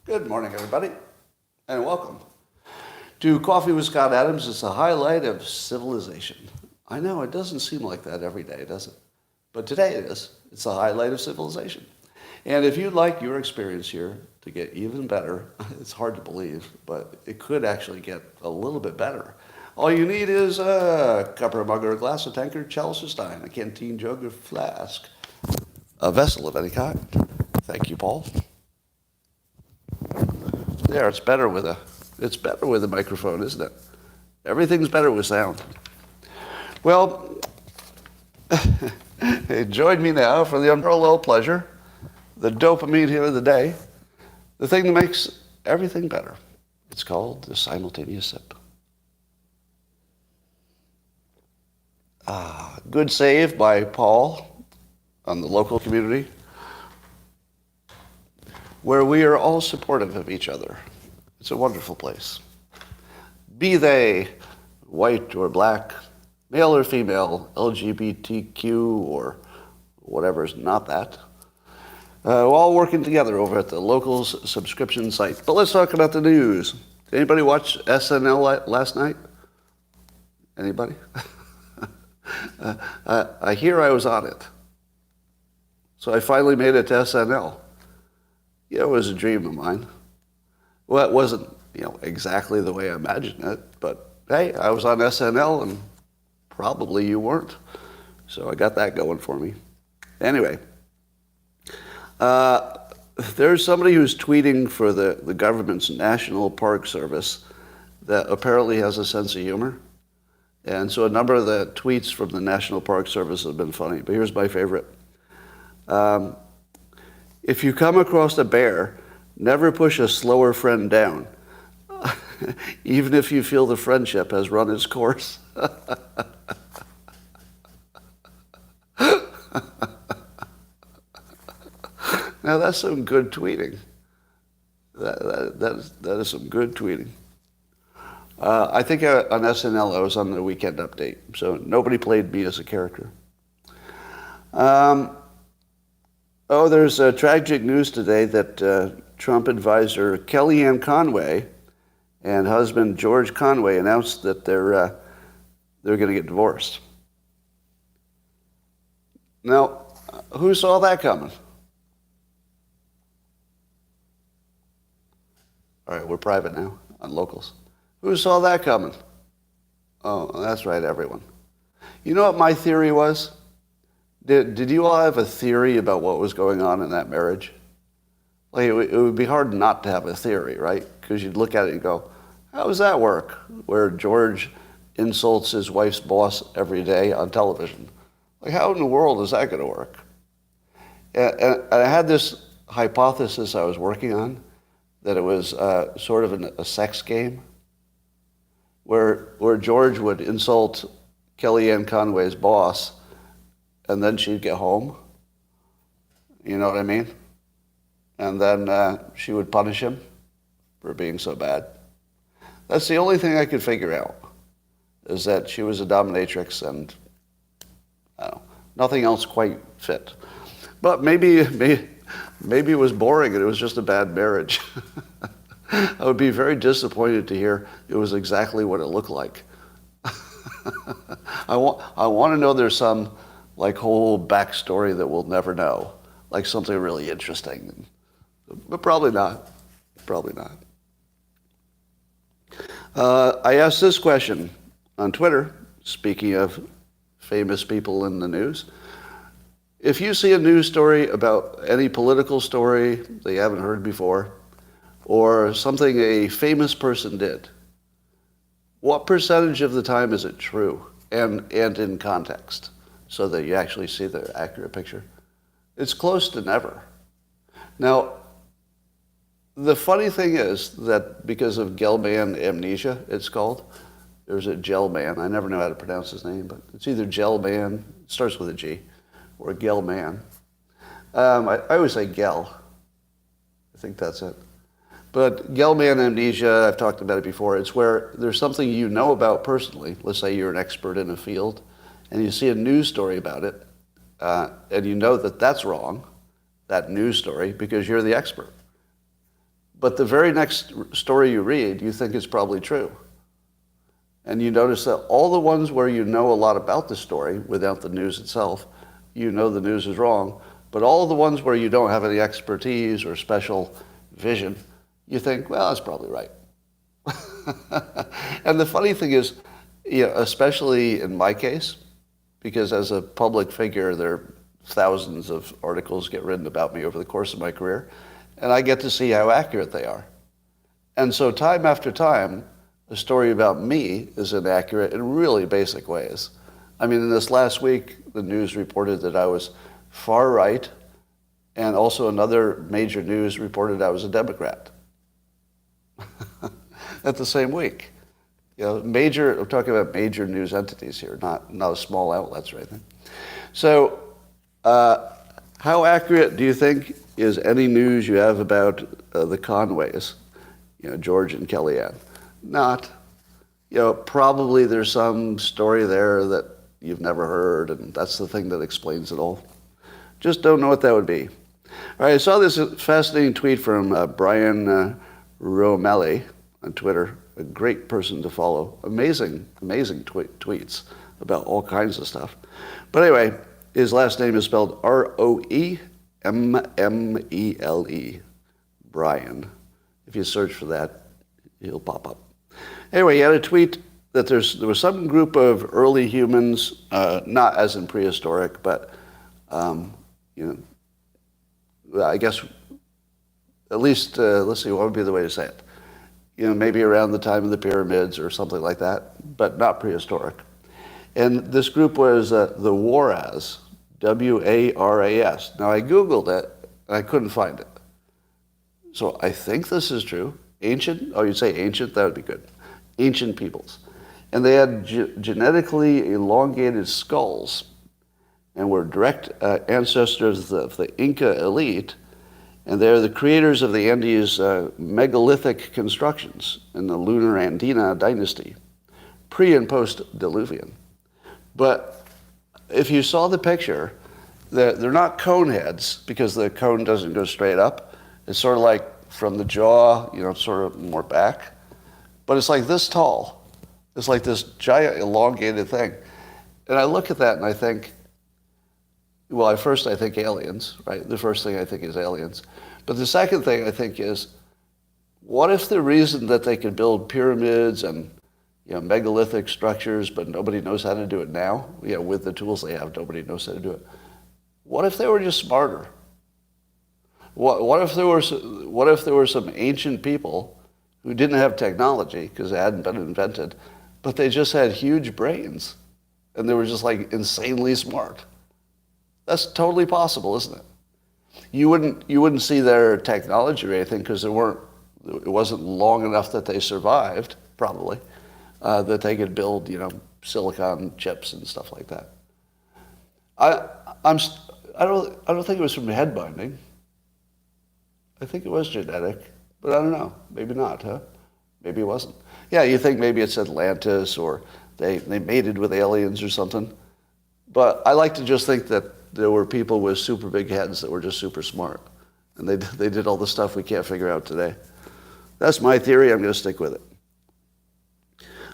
Good morning, everybody, and welcome to Coffee with Scott Adams. It's a highlight of civilization. I know, it doesn't seem like that every day, does it? But today it is. It's a highlight of civilization. And if you'd like your experience here to get even better, it's hard to believe, but it could actually get a little bit better. All you need is a cup or a mug or a glass, a tankard, chalice or stein, a canteen, jug or flask, a vessel of any kind. Thank you, Paul. There, it's better with a microphone, isn't it? Everything's better with sound. Well, join me now for the unparalleled pleasure, the dopamine hit of the day, the thing that makes everything better. It's called the simultaneous sip. Good save by Paul on the local community, where we are all supportive of each other. It's a wonderful place. Be they white or black, male or female, LGBTQ or whatever's not that, all working together over at the locals subscription site. But let's talk about the news. Anybody watch SNL last night? Anybody? I hear I was on it. So I finally made it to SNL. Yeah, it was a dream of mine. Well, it wasn't, exactly the way I imagined it, but hey, I was on SNL and probably you weren't. So I got that going for me. Anyway, there's somebody who's tweeting for the government's National Park Service that apparently has a sense of humor. And so a number of the tweets from the National Park Service have been funny, but here's my favorite. If you come across a bear, never push a slower friend down, even if you feel the friendship has run its course. Now that's some good tweeting. That is some good tweeting. I think on SNL I was on the Weekend Update, so nobody played me as a character. There's tragic news today that Trump advisor Kellyanne Conway and husband George Conway announced that they're going to get divorced. Now, who saw that coming? All right, we're private now on locals. Who saw that coming? Oh, that's right, everyone. You know what my theory was? Did you all have a theory about what was going on in that marriage? Like, it would be hard not to have a theory, right? Because you'd look at it and go, how does that work? Where George insults his wife's boss every day on television. Like, how in the world is that going to work? And I had this hypothesis I was working on, that it was sort of a sex game, where George would insult Kellyanne Conway's boss, and then she'd get home. You know what I mean? And then she would punish him for being so bad. That's the only thing I could figure out, is that she was a dominatrix and, I don't know, nothing else quite fit. But maybe it was boring and it was just a bad marriage. I would be very disappointed to hear it was exactly what it looked like. I want to know there's some whole backstory that we'll never know, like something really interesting, but probably not. Probably not. I asked this question on Twitter, speaking of famous people in the news. If you see a news story about any political story that you haven't heard before, or something a famous person did, what percentage of the time is it true and in context, so that you actually see the accurate picture? It's close to never. Now, the funny thing is that because of Gelman amnesia, it's called, there's a Gelman, I never know how to pronounce his name, but it's either Gelman, it starts with a G, or Gelman. I always say Gel. I think that's it. But Gelman amnesia, I've talked about it before, it's where there's something you know about personally. Let's say you're an expert in a field, and you see a news story about it, and you know that that's wrong, that news story, because you're the expert. But the very next story you read, you think is probably true. And you notice that all the ones where you know a lot about the story without the news itself, you know the news is wrong. But all the ones where you don't have any expertise or special vision, you think, well, that's probably right. And the funny thing is, especially in my case, because as a public figure, there are thousands of articles get written about me over the course of my career, and I get to see how accurate they are. And so time after time, a story about me is inaccurate in really basic ways. I mean, in this last week, the news reported that I was far right, and also another major news reported I was a Democrat. At the same week. We're talking about major news entities here, not small outlets or anything. So, how accurate do you think is any news you have about the Conways, George and Kellyanne? Not. Probably there's some story there that you've never heard, and that's the thing that explains it all. Just don't know what that would be. All right, I saw this fascinating tweet from Brian Romelli on Twitter, a great person to follow. Amazing tweets about all kinds of stuff. But anyway, his last name is spelled Roemmele, Brian. If you search for that, he'll pop up. Anyway, he had a tweet that there was some group of early humans, not as in prehistoric, but I guess at least let's see, what would be the way to say it? Maybe around the time of the pyramids or something like that, but not prehistoric. And this group was the Waras, W-A-R-A-S. Now, I Googled it, and I couldn't find it. So I think this is true. Ancient? Oh, you'd say ancient? That would be good. Ancient peoples. And they had genetically elongated skulls and were direct ancestors of the Inca elite. And they're the creators of the Andes megalithic constructions in the Lunar Andina dynasty, pre- and post-Diluvian. But if you saw the picture, they're not cone heads because the cone doesn't go straight up. It's sort of like from the jaw, sort of more back. But it's like this tall. It's like this giant elongated thing. And I look at that and I think, well, at first I think aliens, right? The first thing I think is aliens. But the second thing I think is, what if the reason that they could build pyramids and megalithic structures, but nobody knows how to do it now, with the tools they have, nobody knows how to do it. What if they were just smarter? What if there were some ancient people who didn't have technology because it hadn't been invented, but they just had huge brains and they were just like insanely smart? That's totally possible, isn't it? You wouldn't see their technology or anything because it wasn't long enough that they survived, probably, that they could build, silicon chips and stuff like that. I don't think it was from head binding. I think it was genetic, but I don't know. Maybe not, huh? Maybe it wasn't. Yeah, you think maybe it's Atlantis or they mated with aliens or something. But I like to just think that there were people with super big heads that were just super smart. And they did all the stuff we can't figure out today. That's my theory. I'm going to stick with it.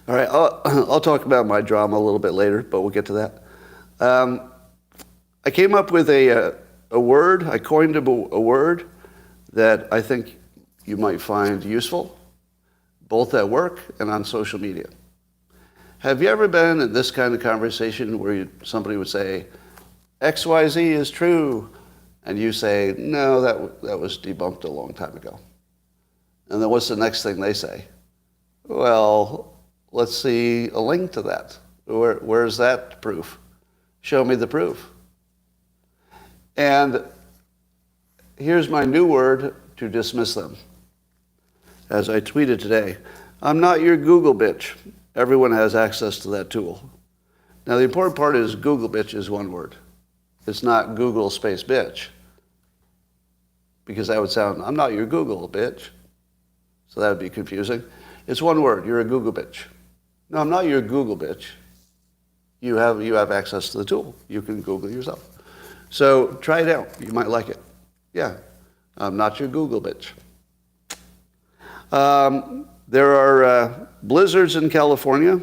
All right, I'll talk about my drama a little bit later, but we'll get to that. I came up with a word. I coined a word that I think you might find useful, both at work and on social media. Have you ever been in this kind of conversation where somebody would say, XYZ is true, and you say, no, that was debunked a long time ago. And then what's the next thing they say? Well, let's see a link to that. Where's that proof? Show me the proof. And here's my new word to dismiss them. As I tweeted today, I'm not your Google bitch. Everyone has access to that tool. Now, the important part is Google bitch is one word. It's not Google space bitch. Because that would sound, I'm not your Google bitch. So that would be confusing. It's one word. You're a Google bitch. No, I'm not your Google bitch. You have access to the tool. You can Google yourself. So try it out. You might like it. Yeah. I'm not your Google bitch. There are blizzards in California.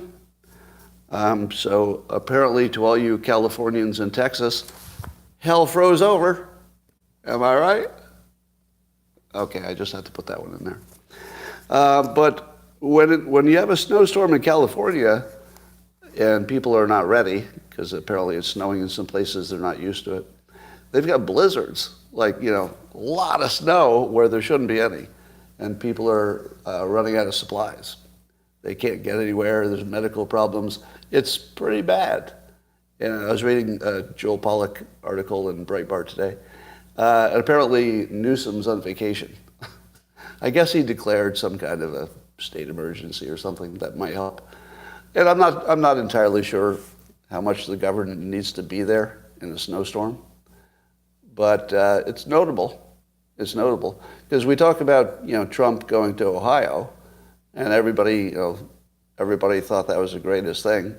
So apparently to all you Californians in Texas, hell froze over. Am I right? Okay, I just had to put that one in there. But when you have a snowstorm in California and people are not ready, because apparently it's snowing in some places they're not used to it, they've got blizzards, like, a lot of snow where there shouldn't be any. And people are running out of supplies. They can't get anywhere. There's medical problems. It's pretty bad. And I was reading a Joel Pollack article in Breitbart today. Apparently Newsom's on vacation. I guess he declared some kind of a state emergency or something that might help. And I'm not entirely sure how much the government needs to be there in a snowstorm. But it's notable. It's notable because we talk about Trump going to Ohio, and everybody thought that was the greatest thing.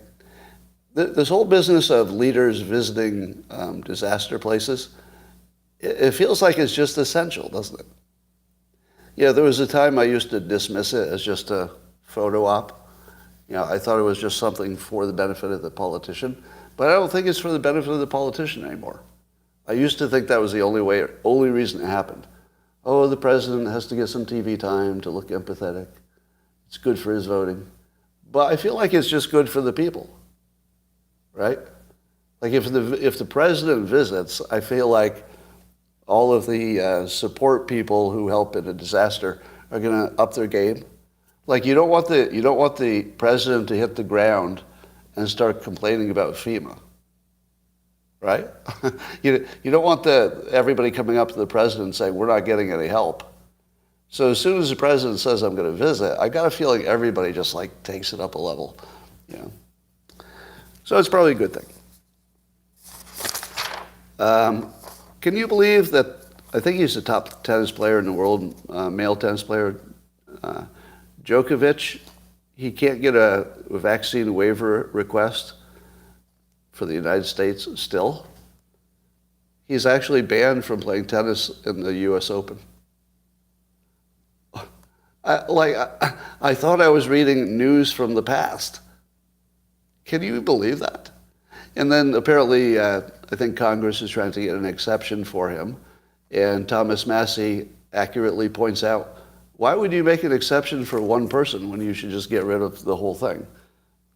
This whole business of leaders visiting disaster places, it feels like it's just essential, doesn't it? There was a time I used to dismiss it as just a photo op. I thought it was just something for the benefit of the politician, but I don't think it's for the benefit of the politician anymore. I used to think that was the only reason it happened. Oh, the president has to get some TV time to look empathetic. It's good for his voting. But I feel like it's just good for the people, right? Like if the president visits, I feel like all of the support people who help in a disaster are going to up their game. Like you don't want the president to hit the ground and start complaining about FEMA. Right? You don't want everybody coming up to the president saying, we're not getting any help. So as soon as the president says, I'm going to visit, I got a feeling everybody just takes it up a level. So it's probably a good thing. Can you believe that, I think he's the top tennis player in the world, male tennis player, Djokovic, he can't get a vaccine waiver request for the United States still. He's actually banned from playing tennis in the U.S. Open. I thought I was reading news from the past. Can you believe that? And then apparently, I think Congress is trying to get an exception for him. And Thomas Massey accurately points out, why would you make an exception for one person when you should just get rid of the whole thing?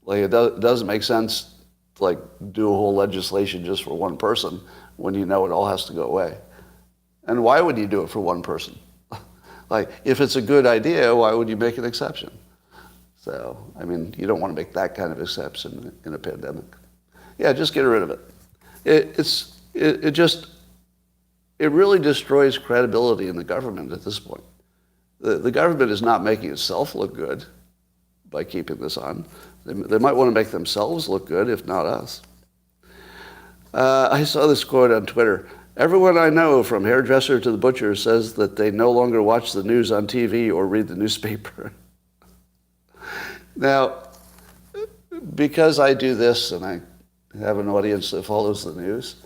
It doesn't make sense to do a whole legislation just for one person when it all has to go away. And why would you do it for one person? If it's a good idea, why would you make an exception? So, you don't want to make that kind of exception in a pandemic. Yeah, just get rid of it. It really destroys credibility in the government at this point. The government is not making itself look good by keeping this on. They might want to make themselves look good, if not us. I saw this quote on Twitter. Everyone I know, from hairdresser to the butcher, says that they no longer watch the news on TV or read the newspaper. Now, because I do this and I have an audience that follows the news,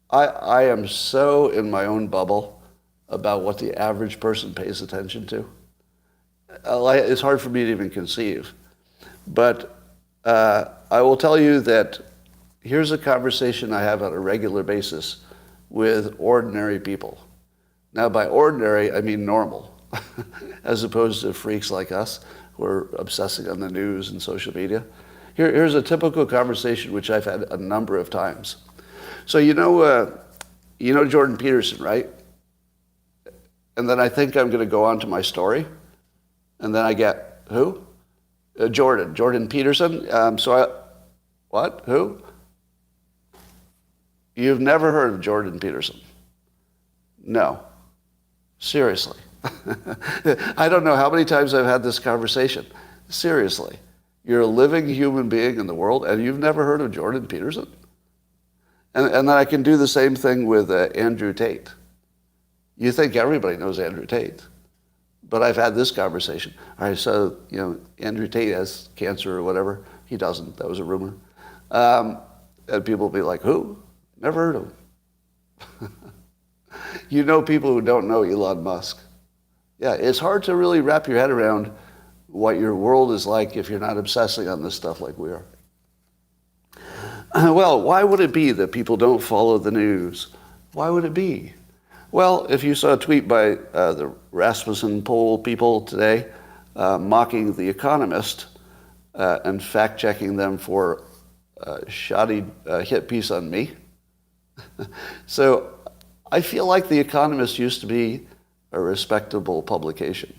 I am so in my own bubble about what the average person pays attention to. It's hard for me to even conceive. But I will tell you that here's a conversation I have on a regular basis with ordinary people. Now, by ordinary, I mean normal, as opposed to freaks like us who are obsessing on the news and social media. Here's a typical conversation which I've had a number of times. So you know Jordan Peterson, right? And then I think I'm going to go on to my story, and then I get, who? Jordan Peterson. What? Who? You've never heard of Jordan Peterson? No. Seriously. I don't know how many times I've had this conversation. Seriously. You're a living human being in the world, and you've never heard of Jordan Peterson? And then I can do the same thing with Andrew Tate. You think everybody knows Andrew Tate. But I've had this conversation. All right, so, Andrew Tate has cancer or whatever. He doesn't. That was a rumor. And people will be like, who? Never heard of him. People who don't know Elon Musk. Yeah, it's hard to really wrap your head around what your world is like if you're not obsessing on this stuff like we are. Well, why would it be that people don't follow the news? Why would it be? Well, if you saw a tweet by the Rasmussen poll people today mocking The Economist and fact-checking them for a shoddy hit piece on me. So I feel like The Economist used to be a respectable publication.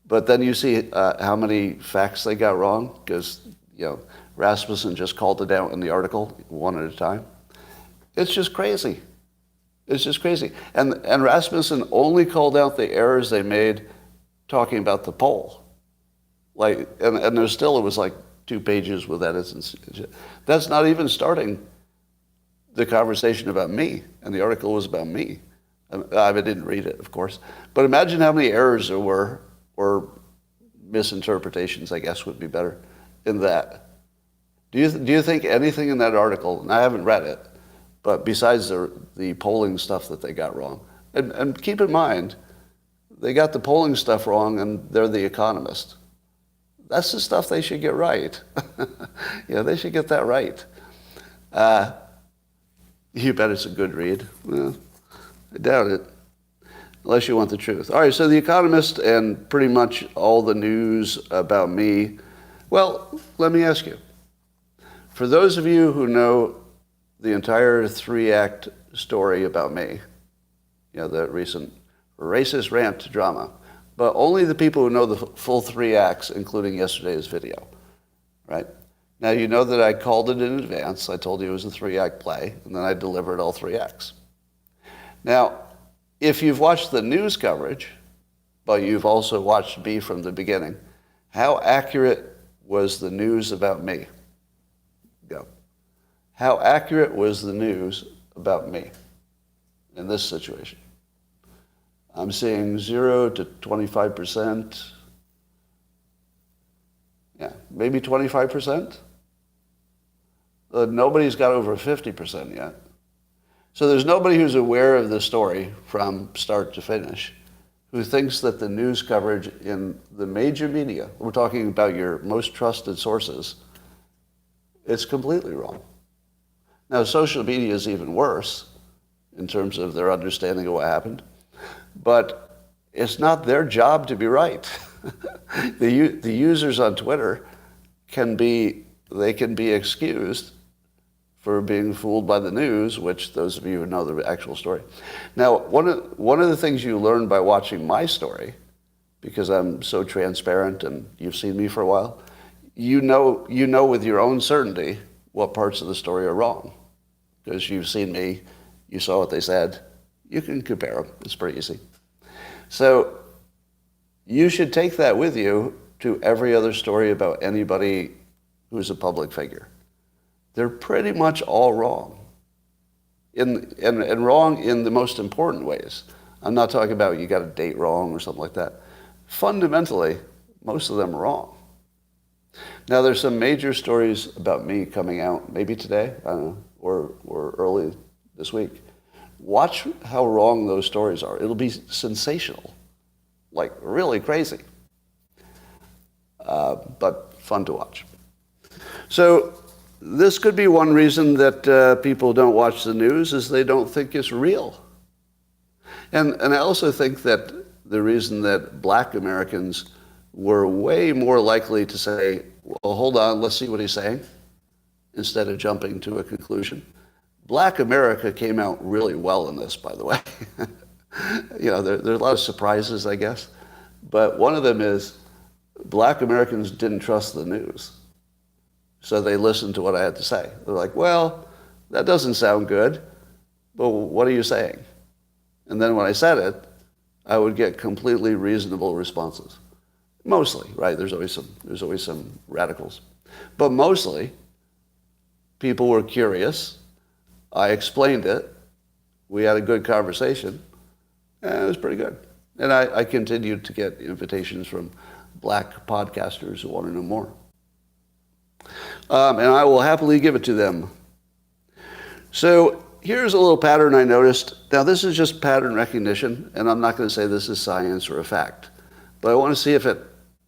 But then you see how many facts they got wrong, because Rasmussen just called it out in the article one at a time. It's just crazy. It's just crazy. And Rasmussen only called out the errors they made talking about the poll. And there's still, it was like 2 pages with edits and shit. That's not even starting the conversation about me, and the article was about me. I didn't read it, of course. But imagine how many errors there were, or misinterpretations, I guess would be better, in that. Do you think anything in that article, and I haven't read it, but besides the polling stuff that they got wrong, and keep in mind, they got the polling stuff wrong, and they're The Economist. That's the stuff they should get right. They should get that right. You bet it's a good read. Well, I doubt it, unless you want the truth. All right, so The Economist and pretty much all the news about me. Well, let me ask you. For those of you who know the entire 3-act story about me, the recent racist rant drama, but only the people who know the full 3 acts, including yesterday's video, right? Now, you know that I called it in advance. I told you it was a 3-act play, and then I delivered all 3 acts. Now, if you've watched the news coverage, but you've also watched me from the beginning, how accurate was the news about me? Go. How accurate was the news about me in this situation? I'm seeing 0 to 25%. Yeah, maybe 25%. Nobody's got over 50% yet. So there's nobody who's aware of the story from start to finish who thinks that the news coverage in the major media, we're talking about your most trusted sources, it's completely wrong. Now, social media is even worse in terms of their understanding of what happened, but it's not their job to be right. The users on Twitter can be excused for being fooled by the news, which those of you who know the actual story. Now, one of the things you learn by watching my story, because I'm so transparent and you've seen me for a while, you know with your own certainty what parts of the story are wrong. Because you've seen me, you saw what they said, you can compare them. It's pretty easy. So you should take that with you to every other story about anybody who's a public figure. They're pretty much all wrong. And wrong in the most important ways. I'm not talking about you got a date wrong or something like that. Fundamentally, most of them are wrong. Now, there's some major stories about me coming out, maybe today, I don't know, or early this week. Watch how wrong those stories are. It'll be sensational, like really crazy, but fun to watch. So this could be one reason that people don't watch the news is they don't think it's real. And I also think that the reason that black Americans were way more likely to say, well, hold on, let's see what he's saying, instead of jumping to a conclusion. Black America came out really well in this, by the way. There's a lot of surprises, I guess. But one of them is black Americans didn't trust the news. So they listened to what I had to say. They're like, well, that doesn't sound good, but what are you saying? And then when I said it, I would get completely reasonable responses. Mostly, right? There's always some radicals. But mostly, people were curious. I explained it. We had a good conversation. And it was pretty good. And I continued to get invitations from black podcasters who want to know more. And I will happily give it to them. So here's a little pattern I noticed. Now, this is just pattern recognition, and I'm not going to say this is science or a fact. But I want to see if it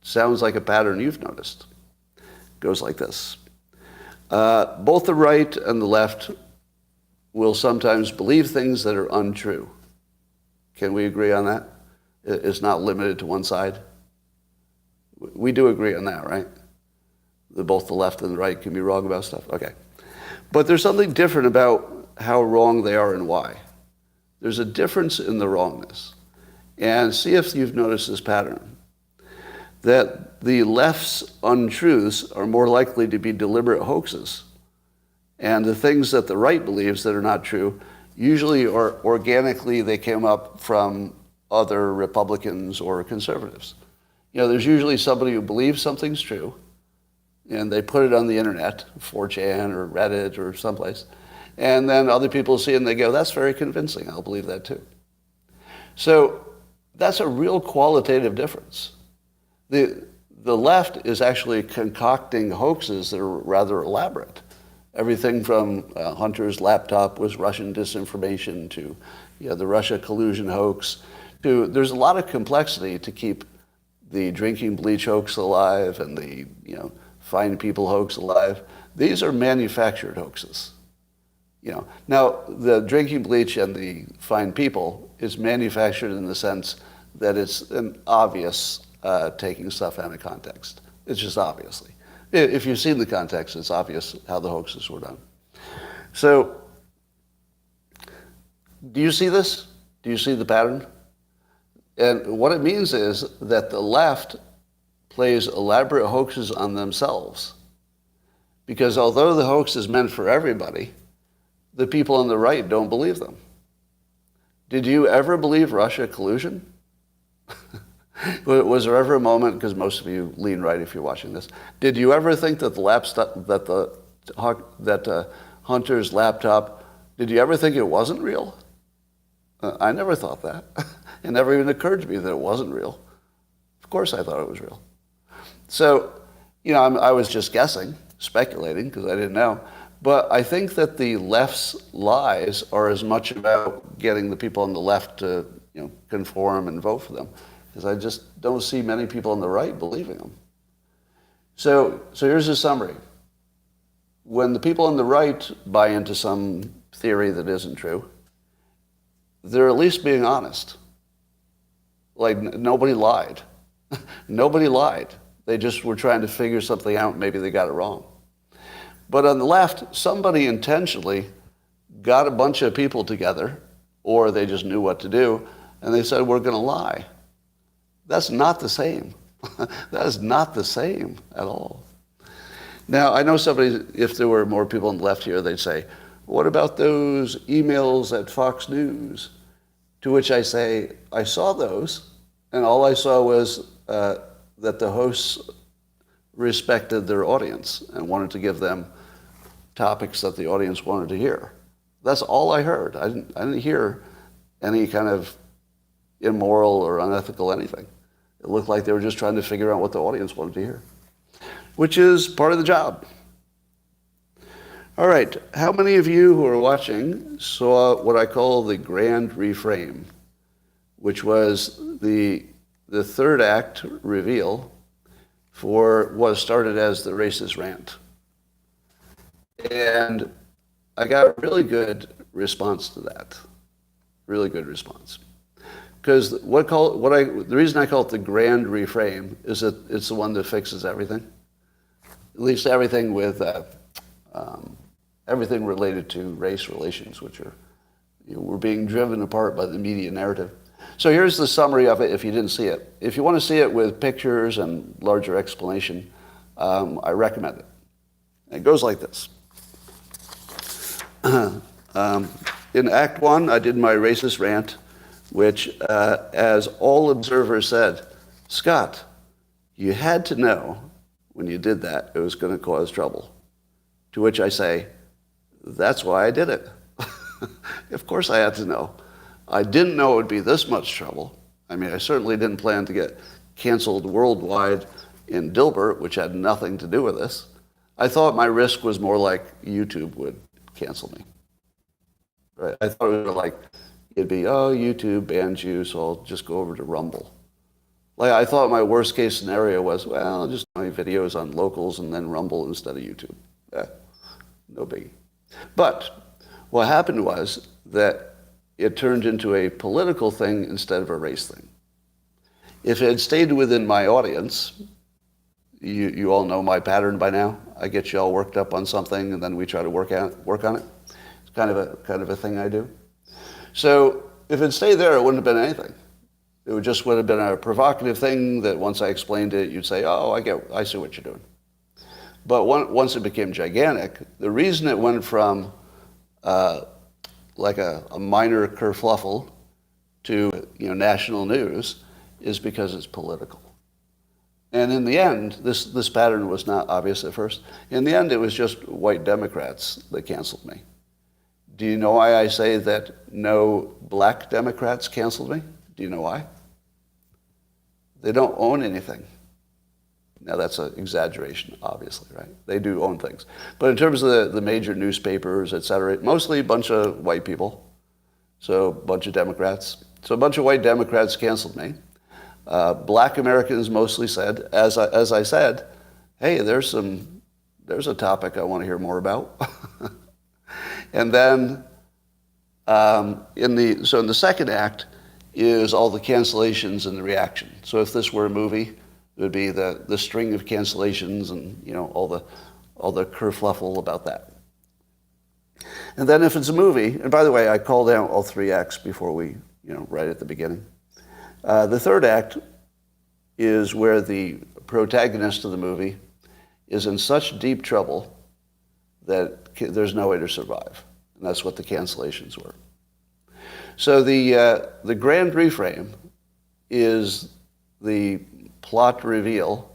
sounds like a pattern you've noticed. It goes like this. Both the right and the left will sometimes believe things that are untrue. Can we agree on that? It's not limited to one side. We do agree on that, right? That both the left and the right can be wrong about stuff? Okay. But there's something different about how wrong they are and why. There's a difference in the wrongness. And see if you've noticed this pattern. That the left's untruths are more likely to be deliberate hoaxes. And the things that the right believes that are not true, usually are organically, they came up from other Republicans or conservatives. You know, there's usually somebody who believes something's true, and they put it on the internet, 4chan or Reddit or someplace, and then other people see it and they go, that's very convincing, I'll believe that too. So that's a real qualitative difference. The left is actually concocting hoaxes that are rather elaborate. Everything from Hunter's laptop was Russian disinformation to the Russia collusion hoax to there's a lot of complexity to keep the drinking bleach hoax alive and the fine people hoax alive. These are manufactured hoaxes. Now the drinking bleach and the fine people is manufactured in the sense that it's an obvious taking stuff out of context. It's just obviously. If you've seen the context, it's obvious how the hoaxes were done. So, do you see this? Do you see the pattern? And what it means is that the left plays elaborate hoaxes on themselves. Because although the hoax is meant for everybody, the people on the right don't believe them. Did you ever believe Russia collusion? Was there ever a moment, because most of you lean right if you're watching this, did you ever think that Hunter's laptop, did you ever think it wasn't real? I never thought that. It never even occurred to me that it wasn't real. Of course I thought it was real. So, I was just guessing, speculating, because I didn't know. But I think that the left's lies are as much about getting the people on the left to conform and vote for them. Because I just don't see many people on the right believing them. So here's a summary. When the people on the right buy into some theory that isn't true, they're at least being honest. Like, nobody lied. Nobody lied. They just were trying to figure something out. Maybe they got it wrong. But on the left, somebody intentionally got a bunch of people together, or they just knew what to do, and they said, we're going to lie. That's not the same. That is not the same at all. Now, I know somebody, if there were more people on the left here, they'd say, what about those emails at Fox News? To which I say, I saw those, and all I saw was that the hosts respected their audience and wanted to give them topics that the audience wanted to hear. That's all I heard. I didn't hear any kind of immoral or unethical anything. It looked like they were just trying to figure out what the audience wanted to hear, which is part of the job. All right, how many of you who are watching saw what I call the Grand Reframe, which was the third act reveal for what started as the racist rant? And I got a really good response to that, really good response. Because the reason I call it the Grand Reframe is that it's the one that fixes everything. At least everything with everything related to race relations, which are we're being driven apart by the media narrative. So here's the summary of it. If you didn't see it, if you want to see it with pictures and larger explanation, I recommend it. It goes like this. In Act 1, I did my racist rant, which, as all observers said, Scott, you had to know when you did that it was going to cause trouble. To which I say, that's why I did it. Of course I had to know. I didn't know it would be this much trouble. I mean, I certainly didn't plan to get canceled worldwide in Dilbert, which had nothing to do with this. I thought my risk was more like YouTube would cancel me. Right? I thought it was like, it'd be, oh, YouTube bans you, so I'll just go over to Rumble. Like, I thought my worst case scenario was, well, I'll just do my videos on locals and then Rumble instead of YouTube. No biggie. But what happened was that it turned into a political thing instead of a race thing. If it had stayed within my audience, you all know my pattern by now. I get you all worked up on something, and then we try to work on it. It's kind of a thing I do. So if it stayed there, it wouldn't have been anything. It would have been a provocative thing that once I explained it, you'd say, oh, I see what you're doing. But once it became gigantic, the reason it went from like a minor kerfluffle to national news is because it's political. And in the end, this pattern was not obvious at first. In the end, it was just white Democrats that canceled me. Do you know why I say that no black Democrats canceled me? Do you know why? They don't own anything. Now, that's an exaggeration, obviously, right? They do own things. But in terms of the major newspapers, et cetera, mostly a bunch of white people, so a bunch of Democrats. So a bunch of white Democrats canceled me. Black Americans mostly said, as I said, hey, there's a topic I want to hear more about. And then in the second act is all the cancellations and the reaction. So if this were a movie, it would be the string of cancellations and all the kerfluffle about that. And then if it's a movie, and by the way, I called out all three acts before we, right at the beginning. The third act is where the protagonist of the movie is in such deep trouble that there's no way to survive. And that's what the cancellations were. So the Grand Reframe is the plot reveal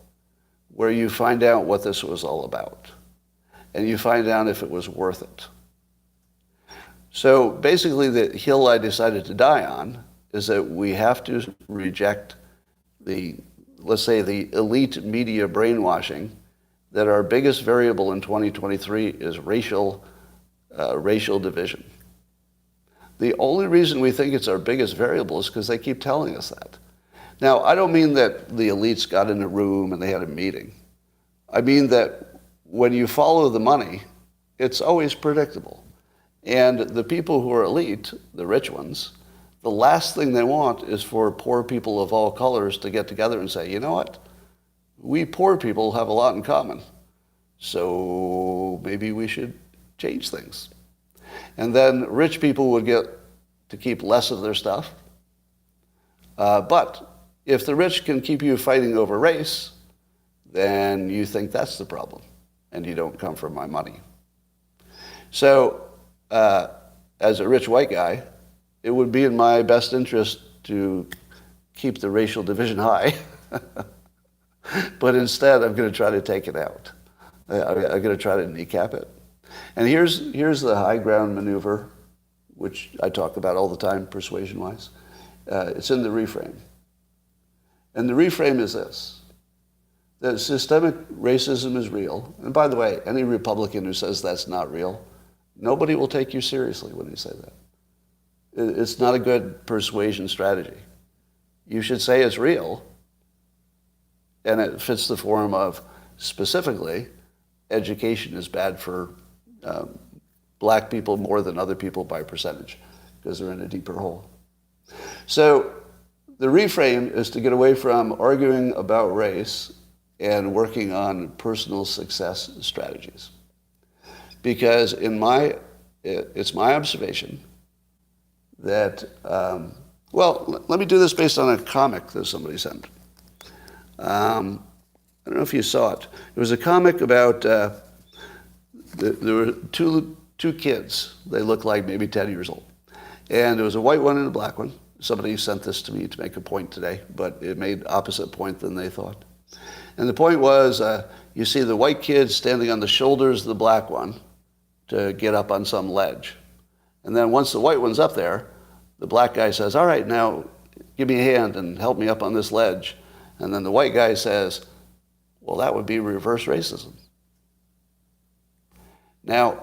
where you find out what this was all about. And you find out if it was worth it. So basically the hill I decided to die on is that we have to reject let's say the elite media brainwashing that our biggest variable in 2023 is racial division. The only reason we think it's our biggest variable is because they keep telling us that. Now, I don't mean that the elites got in a room and they had a meeting. I mean that when you follow the money, it's always predictable. And the people who are elite, the rich ones, the last thing they want is for poor people of all colors to get together and say, you know what? We poor people have a lot in common. So maybe we should change things. And then rich people would get to keep less of their stuff. But if the rich can keep you fighting over race, then you think that's the problem, and you don't come for my money. So as a rich white guy, it would be in my best interest to keep the racial division high. But instead, I'm going to try to take it out. I'm going to try to kneecap it. And here's the high ground maneuver, which I talk about all the time, persuasion-wise. It's in the reframe. And the reframe is this, that systemic racism is real. And by the way, any Republican who says that's not real, nobody will take you seriously when you say that. It's not a good persuasion strategy. You should say it's real, and it fits the form of, specifically, education is bad for black people more than other people by percentage, because they're in a deeper hole. So the reframe is to get away from arguing about race and working on personal success strategies. Because it's my observation that, let me do this based on a comic that somebody sent. I don't know if you saw it. It was a comic about, there were two kids. They looked like maybe 10 years old. And there was a white one and a black one. Somebody sent this to me to make a point today, but it made opposite point than they thought. And the point was, you see the white kid standing on the shoulders of the black one to get up on some ledge. And then once the white one's up there, the black guy says, all right, now give me a hand and help me up on this ledge. And then the white guy says, well, that would be reverse racism. Now,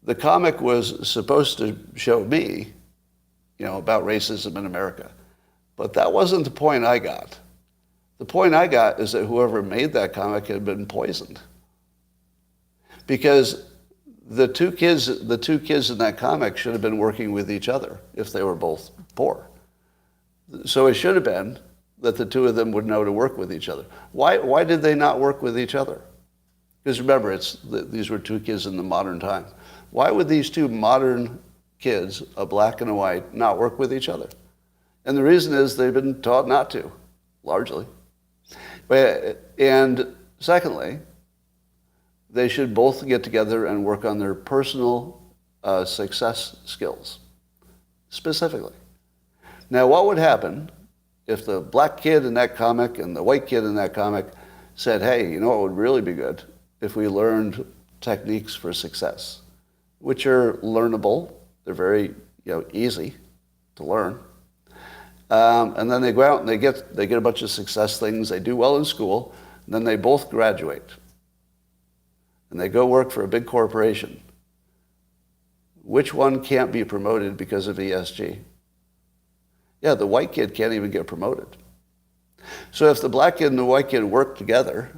The comic was supposed to show me, about racism in America. But that wasn't the point I got. The point I got is that whoever made that comic had been poisoned. Because the two kids in that comic should have been working with each other if they were both poor. So it should have been that the two of them would know to work with each other. Why did they not work with each other? Because remember, these were two kids in the modern time. Why would these two modern kids, a black and a white, not work with each other? And the reason is they've been taught not to, largely. And secondly, they should both get together and work on their personal success skills, specifically. Now, what would happen if the black kid in that comic and the white kid in that comic said, hey, you know what would really be good? If we learned techniques for success, which are learnable. They're very easy to learn. And then they go out and they get a bunch of success things. They do well in school. And then they both graduate. And they go work for a big corporation. Which one can't be promoted because of ESG? Yeah, the white kid can't even get promoted. So if the black kid and the white kid work together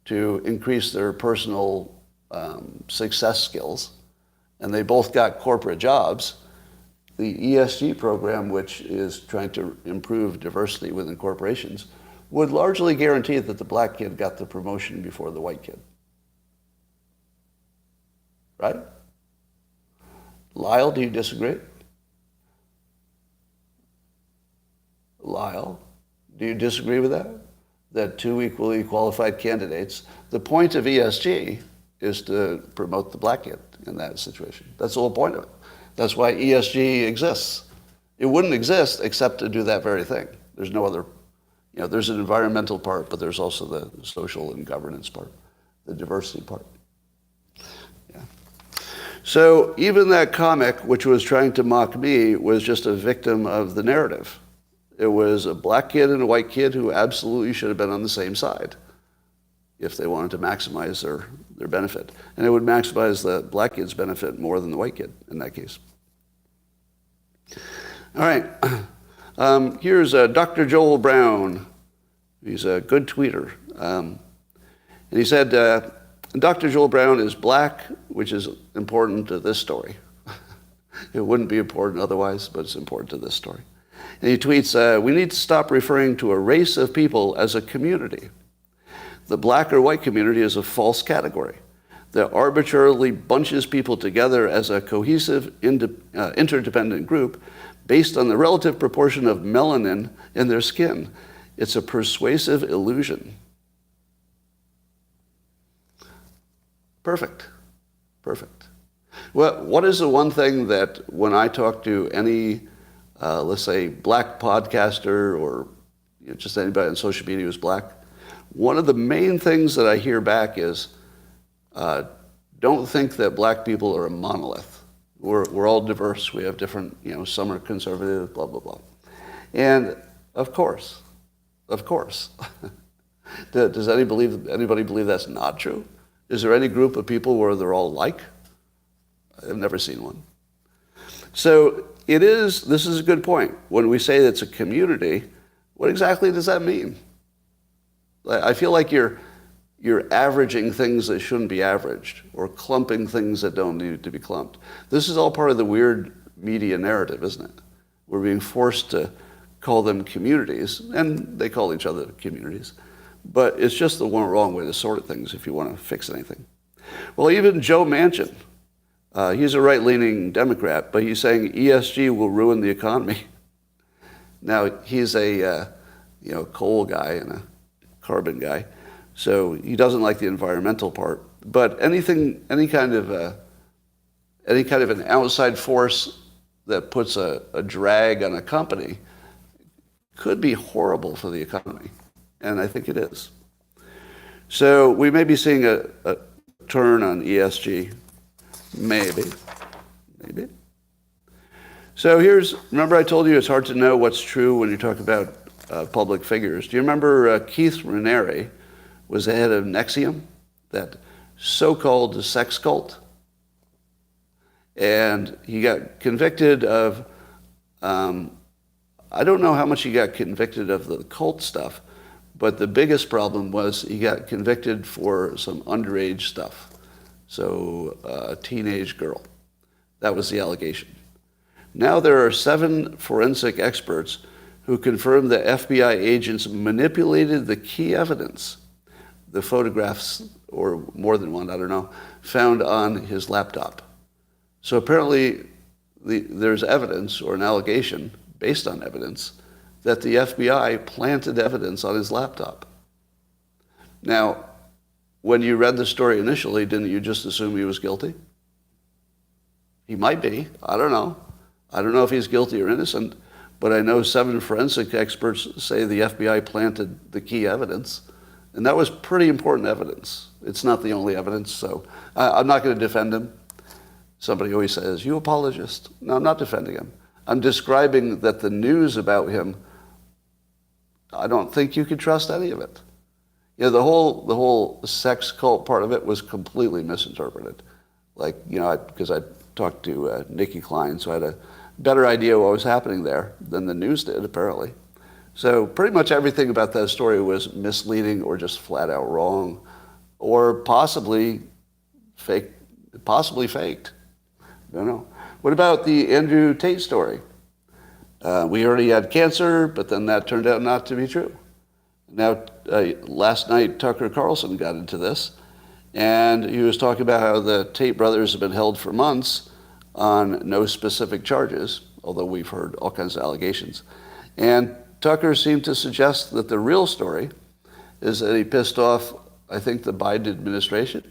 to increase their personal success skills, and they both got corporate jobs, the ESG program, which is trying to improve diversity within corporations, would largely guarantee that the black kid got the promotion before the white kid. Right? Lyle, do you disagree? Lyle, do you disagree with that? That two equally qualified candidates, the point of ESG is to promote the black kid in that situation. That's the whole point of it. That's why ESG exists. It wouldn't exist except to do that very thing. There's no other, there's an environmental part, but there's also the social and governance part, the diversity part. Yeah. So even that comic, which was trying to mock me, was just a victim of the narrative. It was a black kid and a white kid who absolutely should have been on the same side if they wanted to maximize their benefit. And it would maximize the black kid's benefit more than the white kid in that case. All right. Here's Dr. Joel Brown. He's a good tweeter. And he said, Dr. Joel Brown is black, which is important to this story. It wouldn't be important otherwise, but it's important to this story. And he tweets, we need to stop referring to a race of people as a community. The black or white community is a false category that arbitrarily bunches people together as a cohesive, interdependent group based on the relative proportion of melanin in their skin. It's a persuasive illusion. Perfect. Well, what is the one thing that when I talk to any, let's say, black podcaster or just anybody on social media who's black, one of the main things that I hear back is, don't think that black people are a monolith. We're all diverse. We have different, some are conservative, blah, blah, blah. And of course. Does anybody believe that's not true? Is there any group of people where they're all alike? I've never seen one. So this is a good point. When we say it's a community, what exactly does that mean? I feel like you're averaging things that shouldn't be averaged or clumping things that don't need to be clumped. This is all part of the weird media narrative, isn't it? We're being forced to call them communities, and they call each other communities. But it's just the wrong way to sort things if you want to fix anything. Well, even Joe Manchin, he's a right-leaning Democrat, but he's saying ESG will ruin the economy. Now, he's a coal guy and a carbon guy, so he doesn't like the environmental part. But any kind of an outside force that puts a drag on a company could be horrible for the economy, and I think it is. So we may be seeing a turn on ESG, maybe. So remember I told you it's hard to know what's true when you talk about public figures. Do you remember Keith Reniere was the head of Nexium, that so-called sex cult? And he got convicted of, I don't know how much he got convicted of the cult stuff, but the biggest problem was he got convicted for some underage stuff. So a teenage girl. That was the allegation. Now there are 7 forensic experts who confirmed that FBI agents manipulated the key evidence, the photographs, or more than one, I don't know, found on his laptop. So apparently there's evidence or an allegation based on evidence that the FBI planted evidence on his laptop. Now, when you read the story initially, didn't you just assume he was guilty? He might be. I don't know. I don't know if he's guilty or innocent, but I know 7 forensic experts say the FBI planted the key evidence, and that was pretty important evidence. It's not the only evidence, so I'm not going to defend him. Somebody always says, "You apologist." No, I'm not defending him. I'm describing that the news about him, I don't think you could trust any of it. You know, the whole sex cult part of it was completely misinterpreted. Like, you know, because I talked to Nikki Klein, so I had a better idea what was happening there than the news did, apparently. So pretty much everything about that story was misleading or just flat out wrong, or possibly faked. I don't know. What about the Andrew Tate story? We already had cancer, but then that turned out not to be true. Now, last night, Tucker Carlson got into this, and he was talking about how the Tate brothers have been held for months on no specific charges, although we've heard all kinds of allegations. And Tucker seemed to suggest that the real story is that he pissed off, I think, the Biden administration,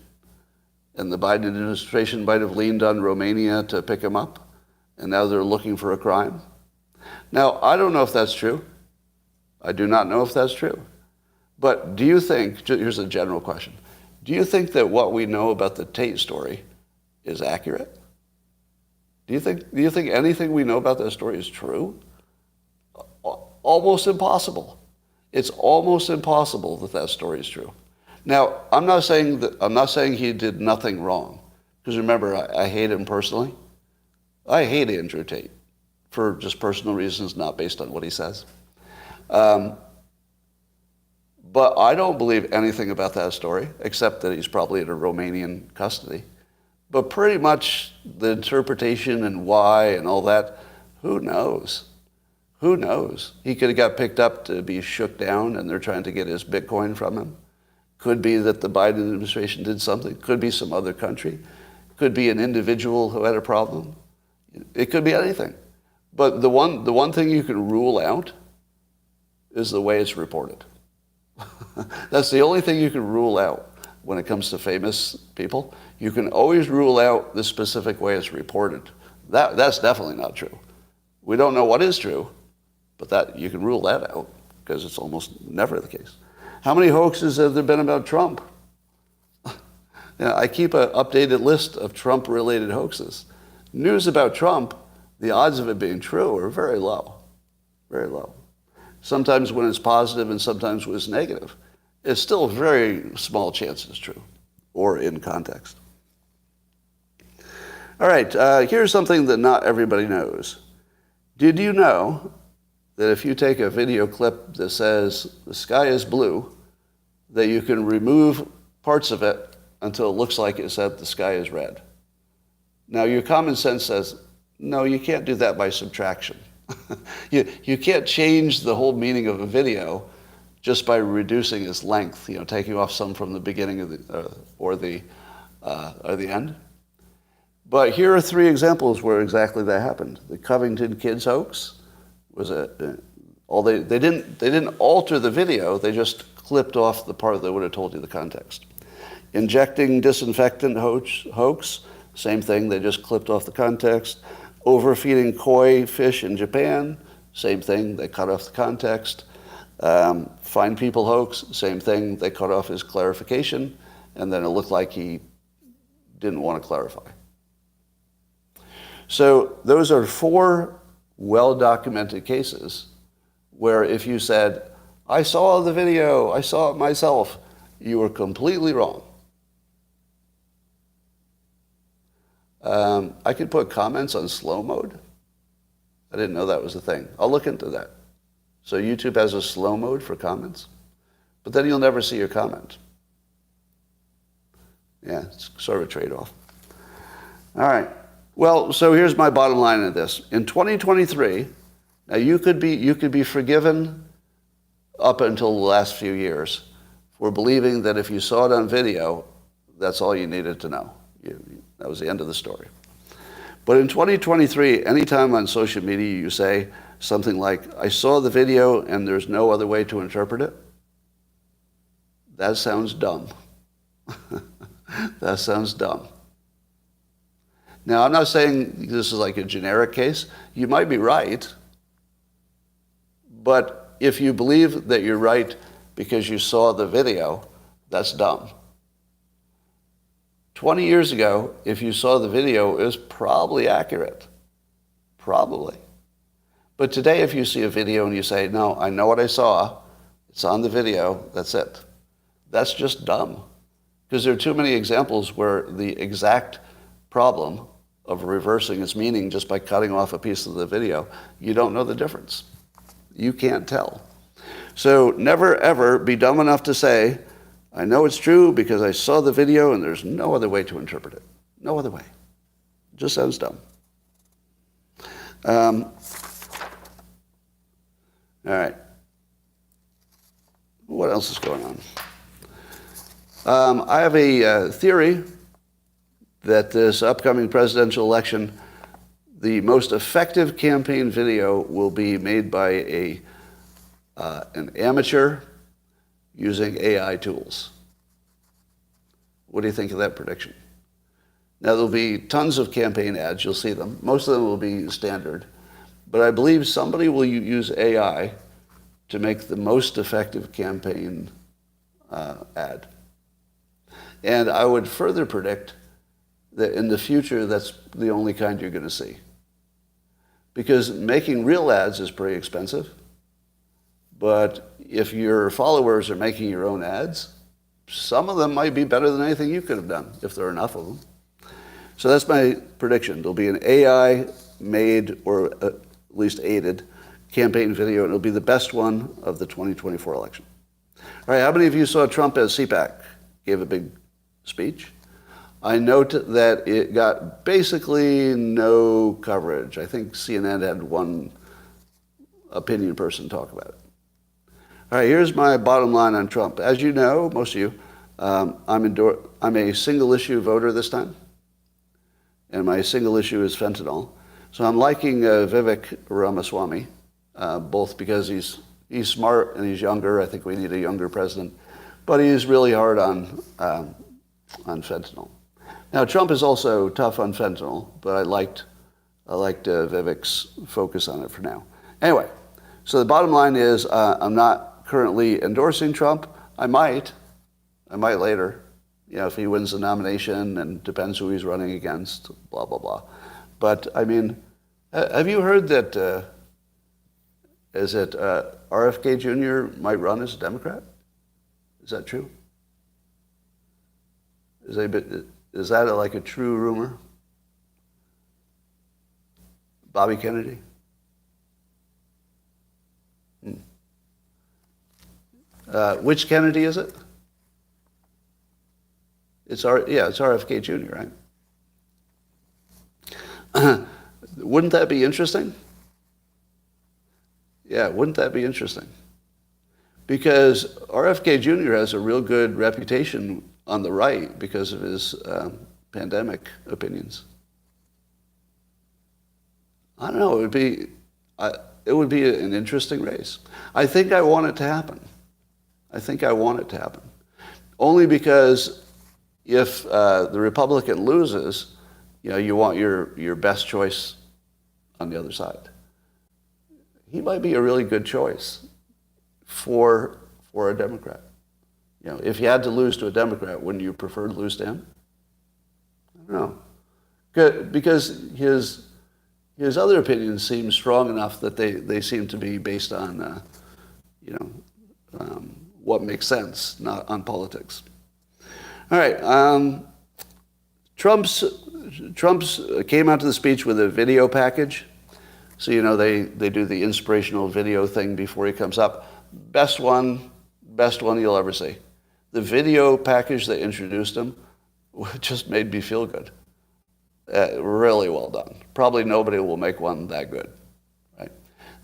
and the Biden administration might have leaned on Romania to pick him up, and now they're looking for a crime. Now, I don't know if that's true. I do not know if that's true. But do you think, here's a general question, do you think that what we know about the Tate story is accurate? Do you think anything we know about that story is true? Almost impossible. It's almost impossible that that story is true. Now, I'm not saying he did nothing wrong, because remember, I hate him personally. I hate Andrew Tate for just personal reasons, not based on what he says. But I don't believe anything about that story, except that he's probably in a Romanian custody. But pretty much the interpretation and why and all that, who knows? Who knows? He could have got picked up to be shook down, and they're trying to get his Bitcoin from him. Could be that the Biden administration did something. Could be some other country. Could be an individual who had a problem. It could be anything. But the one thing you can rule out is the way it's reported. That's the only thing you can rule out when it comes to famous people. You can always rule out the specific way it's reported. That's definitely not true. We don't know what is true, but that you can rule that out because it's almost never the case. How many hoaxes have there been about Trump? I keep an updated list of Trump-related hoaxes. News about Trump, the odds of it being true are very low, very low. Sometimes when it's positive and sometimes when it's negative. It's still a very small chance it's true or in context. All right, here's something that not everybody knows. Did you know that if you take a video clip that says the sky is blue, that you can remove parts of it until it looks like it said the sky is red? Now, your common sense says, no, you can't do that by subtraction. You can't change the whole meaning of a video just by reducing its length, taking off some from the beginning of or the end. But here are 3 examples where exactly that happened. The Covington kids hoax was they didn't alter the video, they just clipped off the part that would have told you the context. Injecting disinfectant hoax, same thing, they just clipped off the context. Overfeeding koi fish in Japan, same thing, they cut off the context. Fine people hoax, same thing, they cut off his clarification, and then it looked like he didn't want to clarify. So those are 4 well-documented cases where if you said, I saw the video, I saw it myself, you were completely wrong. I can put comments on slow mode. I didn't know that was a thing. I'll look into that. So YouTube has a slow mode for comments, but then you'll never see your comment. Yeah, it's sort of a trade-off. All right. Well, so here's my bottom line of this. In 2023, now you could be forgiven up until the last few years for believing that if you saw it on video, that's all you needed to know. That was the end of the story. But in 2023, anytime on social media you say something like, I saw the video and there's no other way to interpret it, that sounds dumb. That sounds dumb. Now, I'm not saying this is like a generic case. You might be right. But if you believe that you're right because you saw the video, that's dumb. 20 years ago, if you saw the video, it was probably accurate. Probably. But today, if you see a video and you say, no, I know what I saw, it's on the video, that's it. That's just dumb. Because there are too many examples where the exact problem of reversing its meaning just by cutting off a piece of the video, you don't know the difference. You can't tell. So never, ever be dumb enough to say, I know it's true because I saw the video and there's no other way to interpret it. No other way. It just sounds dumb. All right. What else is going on? I have a theory that this upcoming presidential election, the most effective campaign video will be made by an amateur using AI tools. What do you think of that prediction? Now, there'll be tons of campaign ads. You'll see them. Most of them will be standard. But I believe somebody will use AI to make the most effective campaign ad. And I would further predict that in the future, that's the only kind you're going to see. Because making real ads is pretty expensive. But if your followers are making your own ads, some of them might be better than anything you could have done, if there are enough of them. So that's my prediction. There'll be an AI-made, or at least aided, campaign video, and it'll be the best one of the 2024 election. All right, how many of you saw Trump at CPAC? Gave a big speech. I note that it got basically no coverage. I think CNN had one opinion person talk about it. All right, here's my bottom line on Trump. As you know, most of you, I'm a single issue voter this time, and my single issue is fentanyl. So I'm liking Vivek Ramaswamy, both because he's smart and he's younger. I think we need a younger president, but he's really hard on fentanyl. Now, Trump is also tough on fentanyl, but I liked Vivek's focus on it for now. Anyway, so the bottom line is I'm not currently endorsing Trump. I might later, if he wins the nomination, and depends who he's running against, blah, blah, blah. But, I mean, have you heard that, RFK Jr. might run as a Democrat? Is that true? Is that like a true rumor? Bobby Kennedy? Which Kennedy is it? It's RFK Jr., right? Wouldn't that be interesting? Yeah, wouldn't that be interesting? Because RFK Jr. has a real good reputation on the right because of his pandemic opinions. I don't know. It would be an interesting race. I think I want it to happen. Only because if the Republican loses, you want your best choice on the other side. He might be a really good choice for a Democrat. If you had to lose to a Democrat, wouldn't you prefer to lose to him? I don't know. Good, because his other opinions seem strong enough that they seem to be based on, what makes sense, not on politics. All right. Trump's Trump came out to the speech with a video package. So, they do the inspirational video thing before he comes up. Best one you'll ever see. The video package that introduced him just made me feel good. Really well done. Probably nobody will make one that good. Right?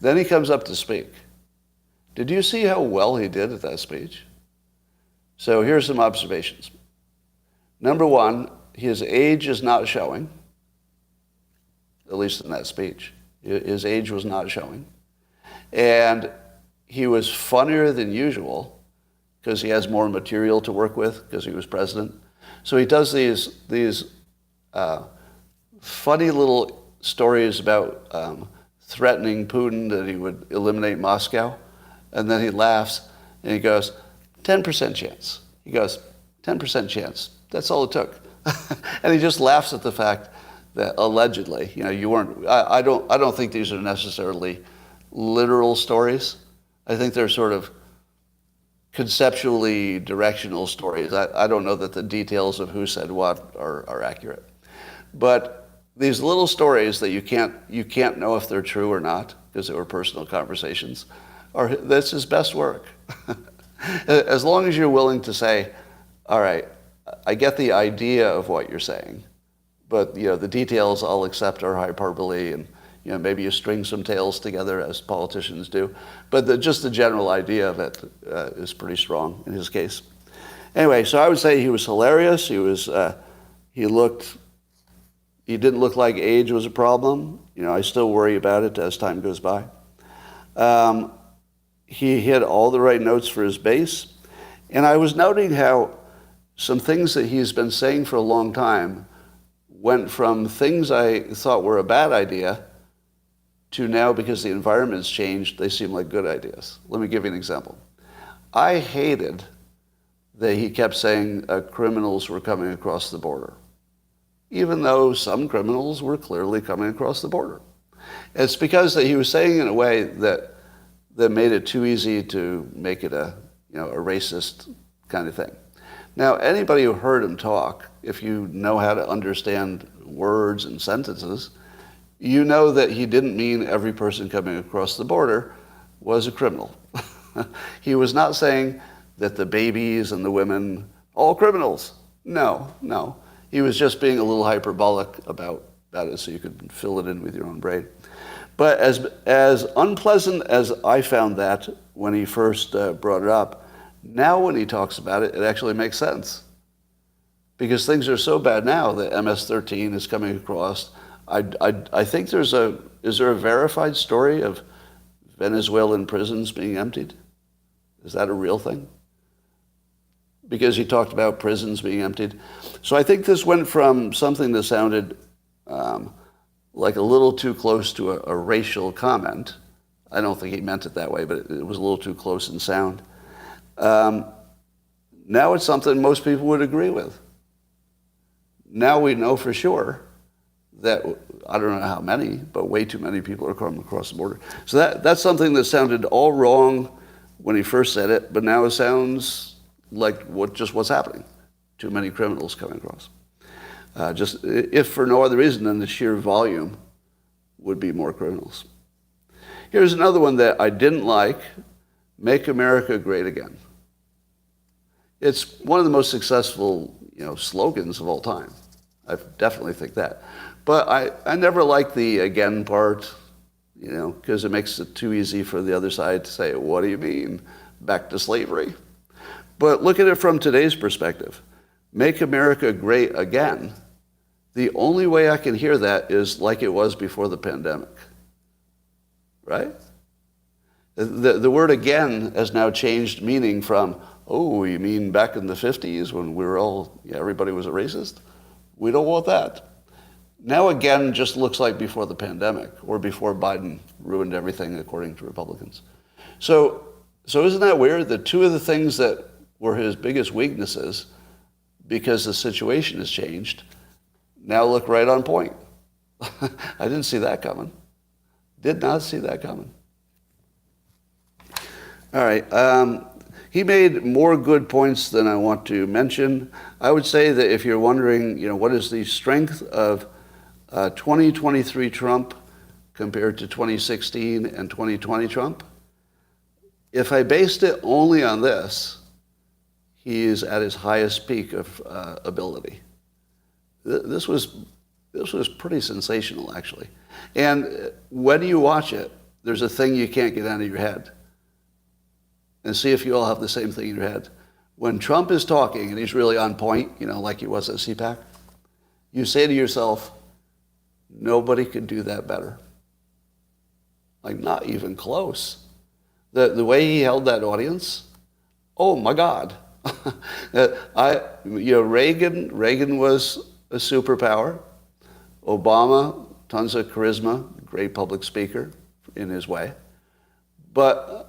Then he comes up to speak. Did you see how well he did at that speech? So here's some observations. Number one, his age is not showing, at least in that speech. His age was not showing. And he was funnier than usual because he has more material to work with because he was president. So he does these funny little stories about threatening Putin that he would eliminate Moscow. And then he laughs and he goes, 10% chance. He goes, 10% chance. That's all it took. And he just laughs at the fact that allegedly, you weren't. I don't think these are necessarily literal stories. I think they're sort of conceptually directional stories. I don't know that the details of who said what are accurate. But these little stories that you can't know if they're true or not because they were personal conversations, that's his best work. As long as you're willing to say, all right, I get the idea of what you're saying, but the details I'll accept are hyperbole, and maybe you string some tales together as politicians do, but just the general idea of it is pretty strong in his case. Anyway, so I would say he was hilarious. He didn't look like age was a problem. I still worry about it as time goes by. He hit all the right notes for his base. And I was noting how some things that he's been saying for a long time went from things I thought were a bad idea to now, because the environment's changed, they seem like good ideas. Let me give you an example. I hated that he kept saying criminals were coming across the border, even though some criminals were clearly coming across the border. It's because that he was saying it in a way that made it too easy to make it a racist kind of thing. Now, anybody who heard him talk, if you know how to understand words and sentences, you know that he didn't mean every person coming across the border was a criminal. He was not saying that the babies and the women, all criminals. No. He was just being a little hyperbolic about it so you could fill it in with your own brain. But as unpleasant as I found that when he first brought it up, now when he talks about it, it actually makes sense. Because things are so bad now that MS-13 is coming across. I think is there a verified story of Venezuelan prisons being emptied? Is that a real thing? Because he talked about prisons being emptied. So I think this went from something that sounded like a little too close to a racial comment. I don't think he meant it that way, but it was a little too close in sound. Now it's something most people would agree with. Now we know for sure that, I don't know how many, but way too many people are coming across the border. So that's something that sounded all wrong when he first said it, but now it sounds like what's happening. Too many criminals coming across. Just if for no other reason than the sheer volume would be more criminals. Here's another one that I didn't like: Make America Great Again. It's one of the most successful, slogans of all time. I definitely think that. But I never liked the again part, because it makes it too easy for the other side to say, what do you mean? Back to slavery? But look at it from today's perspective. Make America Great Again. The only way I can hear that is like it was before the pandemic. Right? The word again has now changed meaning from, oh, you mean back in the 50s when we were everybody was a racist? We don't want that. Now again just looks like before the pandemic or before Biden ruined everything according to Republicans. So isn't that weird that two of the things that were his biggest weaknesses, because the situation has changed, now look right on point? I didn't see that coming. Did not see that coming. All right. He made more good points than I want to mention. I would say that if you're wondering, what is the strength of 2023 Trump compared to 2016 and 2020 Trump, if I based it only on this, he is at his highest peak of ability. This was pretty sensational, actually. And when you watch it, there's a thing you can't get out of your head. And see if you all have the same thing in your head. When Trump is talking and he's really on point, like he was at CPAC, you say to yourself, nobody could do that better. Like, not even close. The way he held that audience, oh my God. Reagan was a superpower. Obama, tons of charisma, great public speaker in his way. But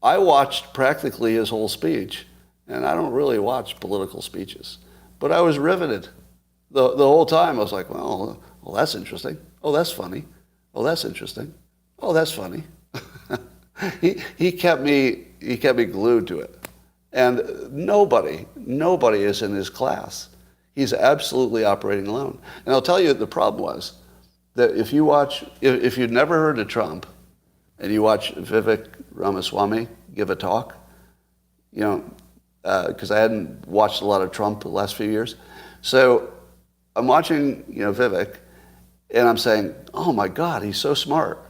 I watched practically his whole speech, and I don't really watch political speeches. But I was riveted. The whole time I was like, well, that's interesting. Oh, that's funny. Oh, that's interesting. Oh, that's funny. He kept me glued to it. And nobody is in his class. He's absolutely operating alone. And I'll tell you, the problem was that if you'd never heard of Trump, and you watch Vivek Ramaswamy give a talk, because I hadn't watched a lot of Trump the last few years. So I'm watching, Vivek, and I'm saying, oh my God, he's so smart.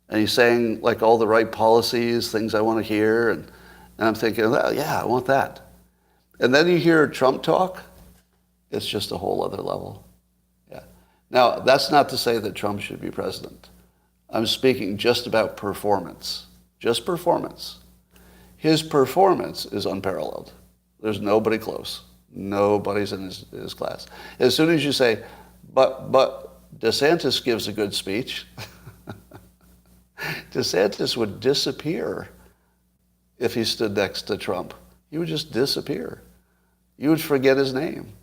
And he's saying like all the right policies, things I want to hear, and I'm thinking, well, yeah, I want that. And then you hear Trump talk, it's just a whole other level. Yeah. Now, that's not to say that Trump should be president. I'm speaking just about performance, just performance. His performance is unparalleled. There's nobody close. Nobody's in his class. As soon as you say, but DeSantis gives a good speech, DeSantis would disappear if he stood next to Trump. He would just disappear. You would forget his name.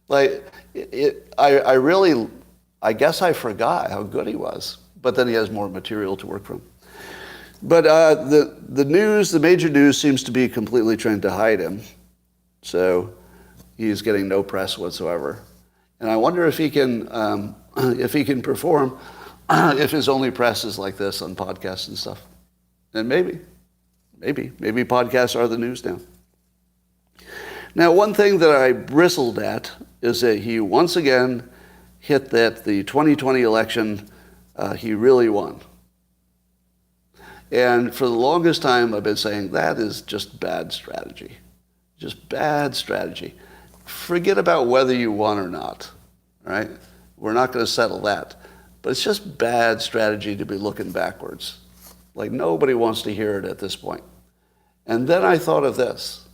Like, I guess I forgot how good he was. But then he has more material to work from. But the major news seems to be completely trying to hide him. So he's getting no press whatsoever. And I wonder if he can perform if his only press is like this on podcasts and stuff. And maybe podcasts are the news now. Now, one thing that I bristled at is that he once again hit that the 2020 election he really won. And for the longest time, I've been saying that is just bad strategy. Just bad strategy. Forget about whether you won or not, right? We're not going to settle that. But it's just bad strategy to be looking backwards. Like, nobody wants to hear it at this point. And then I thought of this.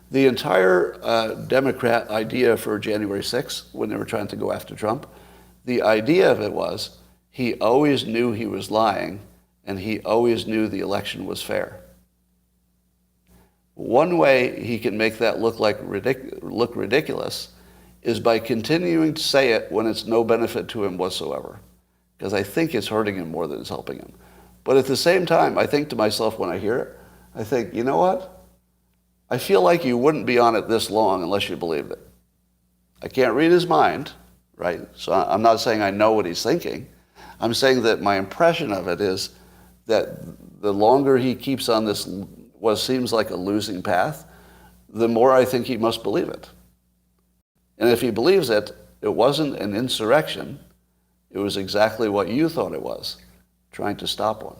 The entire Democrat idea for January 6th, when they were trying to go after Trump, the idea of it was he always knew he was lying, and he always knew the election was fair. One way he can make that look ridiculous is by continuing to say it when it's no benefit to him whatsoever, because I think it's hurting him more than it's helping him. But at the same time, I think to myself when I hear it, I think, you know what? I feel like you wouldn't be on it this long unless you believed it. I can't read his mind, right? So I'm not saying I know what he's thinking. I'm saying that my impression of it is that the longer he keeps on this what seems like a losing path, the more I think he must believe it. And if he believes it, it wasn't an insurrection. It was exactly what you thought it was, trying to stop one.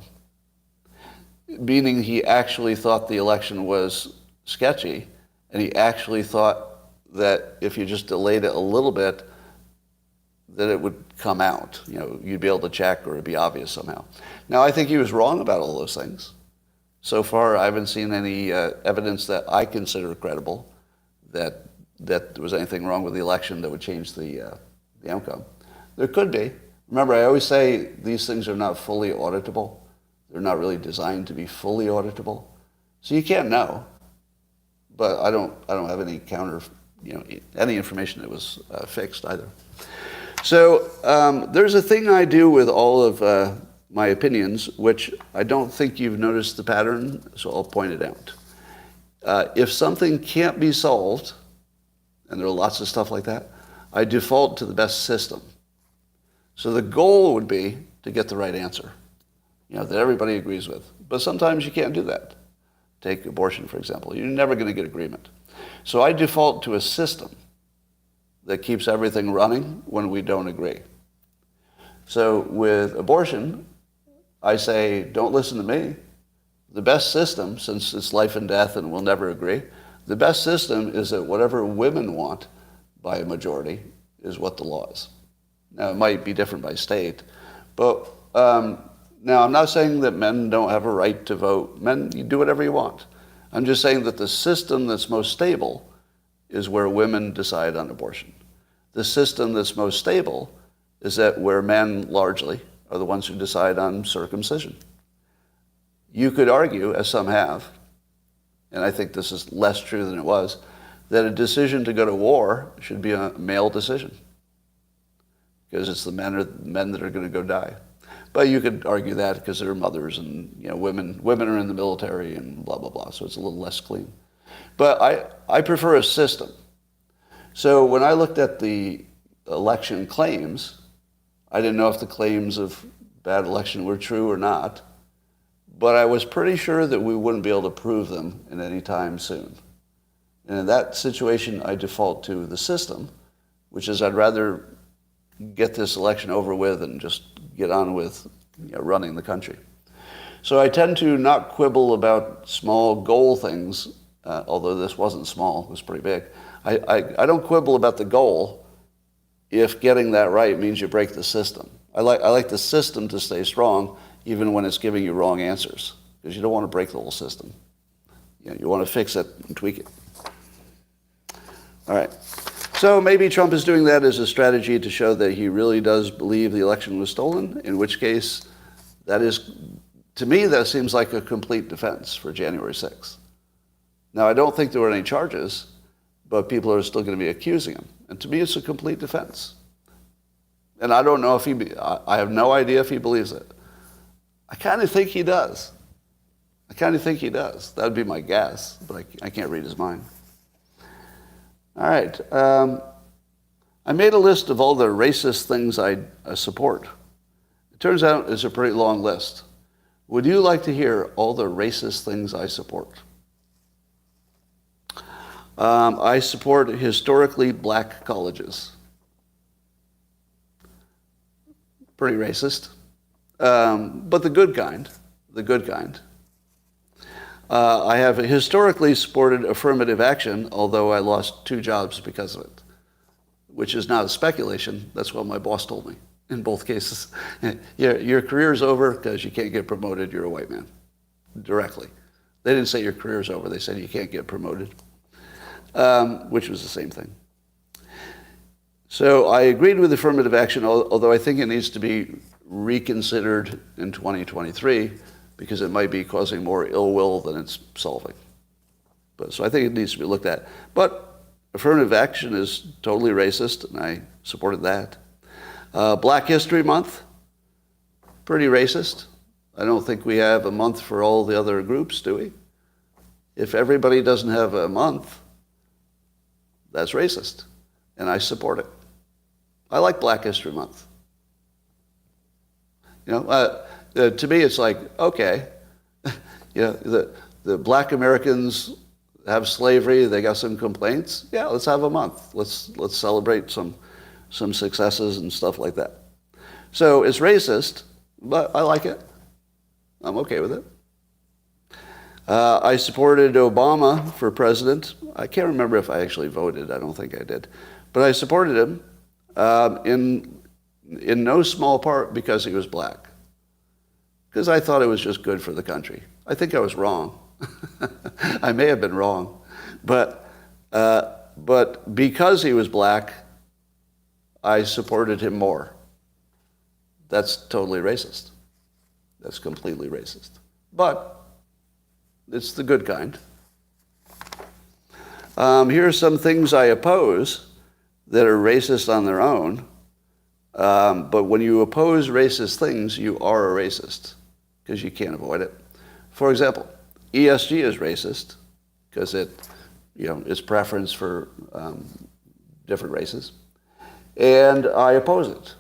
Meaning he actually thought the election was sketchy, and he actually thought that if you just delayed it a little bit, that it would come out. You'd be able to check, or it'd be obvious somehow. Now, I think he was wrong about all those things. So far, I haven't seen any evidence that I consider credible that there was anything wrong with the election that would change the outcome. There could be. Remember, I always say these things are not fully auditable. They're not really designed to be fully auditable. So you can't know. But I don't have any any information that was fixed either. So there's a thing I do with all of my opinions, which I don't think you've noticed the pattern, so I'll point it out. If something can't be solved, and there are lots of stuff like that, I default to the best system. So the goal would be to get the right answer, that everybody agrees with. But sometimes you can't do that. Take abortion, for example. You're never going to get agreement. So I default to a system that keeps everything running when we don't agree. So with abortion, I say, don't listen to me. The best system, since it's life and death and we'll never agree, the best system is that whatever women want by a majority is what the law is. Now, it might be different by state, but now I'm not saying that men don't have a right to vote. Men, you do whatever you want. I'm just saying that the system that's most stable is where women decide on abortion. The system that's most stable is that where men largely are the ones who decide on circumcision. You could argue, as some have, and I think this is less true than it was, that a decision to go to war should be a male decision because it's the men that are going to go die. But you could argue that because they're mothers and women are in the military and blah, blah, blah, so it's a little less clean. But I prefer a system. So when I looked at the election claims, I didn't know if the claims of bad election were true or not, but I was pretty sure that we wouldn't be able to prove them in any time soon. And in that situation, I default to the system, which is I'd rather get this election over with and just get on with running the country. So I tend to not quibble about small goal things, although this wasn't small, it was pretty big. I don't quibble about the goal if getting that right means you break the system. I like the system to stay strong even when it's giving you wrong answers, because you don't want to break the whole system. You want to fix it and tweak it. All right. So maybe Trump is doing that as a strategy to show that he really does believe the election was stolen, in which case, that is, to me, that seems like a complete defense for January 6th. Now, I don't think there were any charges, but people are still going to be accusing him. And to me, it's a complete defense. And I don't know if I have no idea if he believes it. I kind of think he does. That would be my guess, but I can't read his mind. All right. I made a list of all the racist things I support. It turns out it's a pretty long list. Would you like to hear all the racist things I support? I support historically black colleges. Pretty racist. But the good kind. I have historically supported affirmative action, although I lost 2 jobs because of it, which is not a speculation. That's what my boss told me in both cases. Your career's over because you can't get promoted. You're a white man. Directly. They didn't say your career's over. They said you can't get promoted, which was the same thing. So I agreed with affirmative action, although I think it needs to be reconsidered in 2023 because it might be causing more ill will than it's solving. So I think it needs to be looked at. But affirmative action is totally racist, and I supported that. Black History Month, pretty racist. I don't think we have a month for all the other groups, do we? If everybody doesn't have a month, that's racist, and I support it. I like Black History Month. To me, it's like, okay, the black Americans have slavery, they got some complaints. Yeah, let's have a month. Let's celebrate some successes and stuff like that. So it's racist, but I like it. I'm okay with it. I supported Obama for president. I can't remember if I actually voted. I don't think I did. But I supported him in no small part because he was black. Because I thought it was just good for the country. I think I was wrong. I may have been wrong. But because he was black, I supported him more. That's totally racist. That's completely racist. But it's the good kind. Here are some things I oppose that are racist on their own. But when you oppose racist things, you are a racist because you can't avoid it. For example, ESG is racist because it's preference for different races. And I oppose it.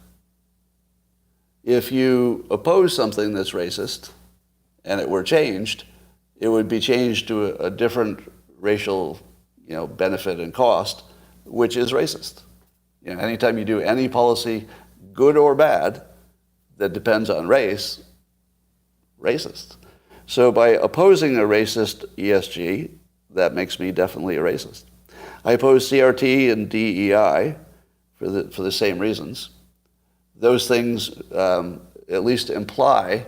If you oppose something that's racist and it were changed, it would be changed to a different racial benefit and cost, which is racist. Anytime you do any policy, good or bad, that depends on race, racist. So by opposing a racist ESG, that makes me definitely a racist. I oppose CRT and DEI for the same reasons. Those things at least imply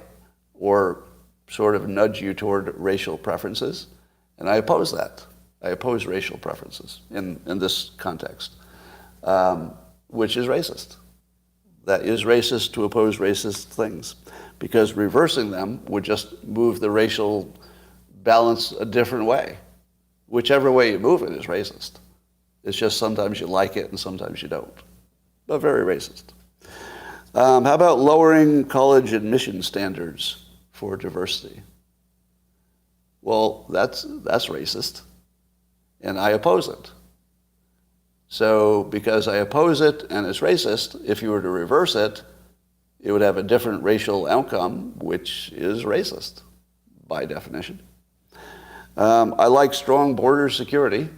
or sort of nudge you toward racial preferences, and I oppose that. I oppose racial preferences in this context, which is racist. That is racist to oppose racist things, because reversing them would just move the racial balance a different way. Whichever way you move it is racist. It's just sometimes you like it and sometimes you don't. But very racist. How about lowering college admission standards for diversity? Well, that's racist, and I oppose it. So because I oppose it and it's racist, if you were to reverse it, it would have a different racial outcome, which is racist by definition. I like strong border security.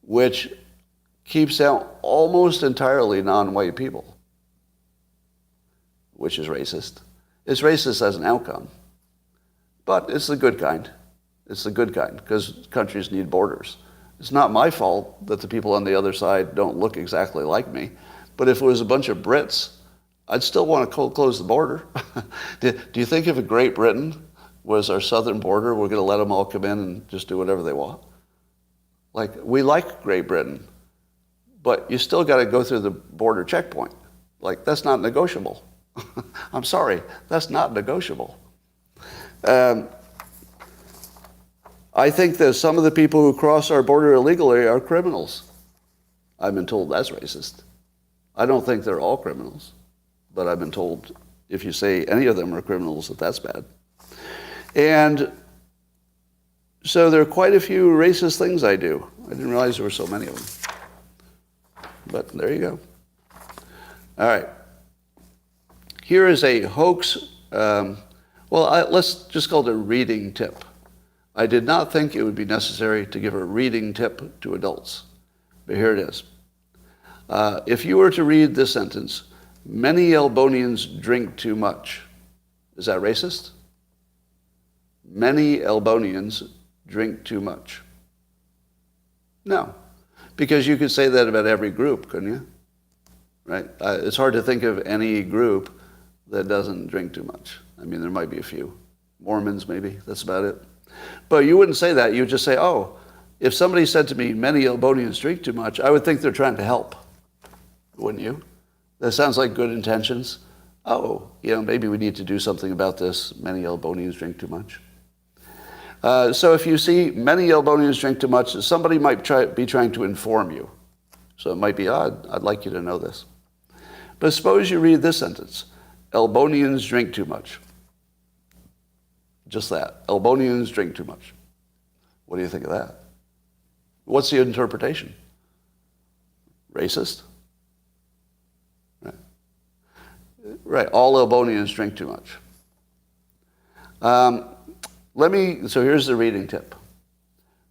Which keeps out almost entirely non-white people, which is racist. It's racist as an outcome, but it's the good kind. It's the good kind, because countries need borders. It's not my fault that the people on the other side don't look exactly like me, but if it was a bunch of Brits, I'd still want to close the border. Do you think if Great Britain was our southern border, we're going to let them all come in and just do whatever they want? Like, we like Great Britain, but you still got to go through the border checkpoint. Like, that's not negotiable. I'm sorry, that's not negotiable. I think that some of the people who cross our border illegally are criminals. I've been told that's racist. I don't think they're all criminals, but I've been told if you say any of them are criminals, that's bad. And so there are quite a few racist things I do. I didn't realize there were so many of them. But there you go. All right. Here is a hoax. Let's just call it a reading tip. I did not think it would be necessary to give a reading tip to adults, but here it is. If you were to read this sentence, many Elbonians drink too much, is that racist? Many Elbonians drink too much. No, because you could say that about every group, couldn't you? Right? It's hard to think of any group that doesn't drink too much. I mean, there might be a few. Mormons, maybe, that's about it. But you wouldn't say that. You would just say, oh, if somebody said to me, many Elbonians drink too much, I would think they're trying to help. Wouldn't you? That sounds like good intentions. Oh, maybe we need to do something about this. Many Elbonians drink too much. So if you see many Elbonians drink too much, somebody might be trying to inform you. So it might be, I'd like you to know this. But suppose you read this sentence, Elbonians drink too much. Just that. Elbonians drink too much. What do you think of that? What's the interpretation? Racist? Right. All Elbonians drink too much. So here's the reading tip.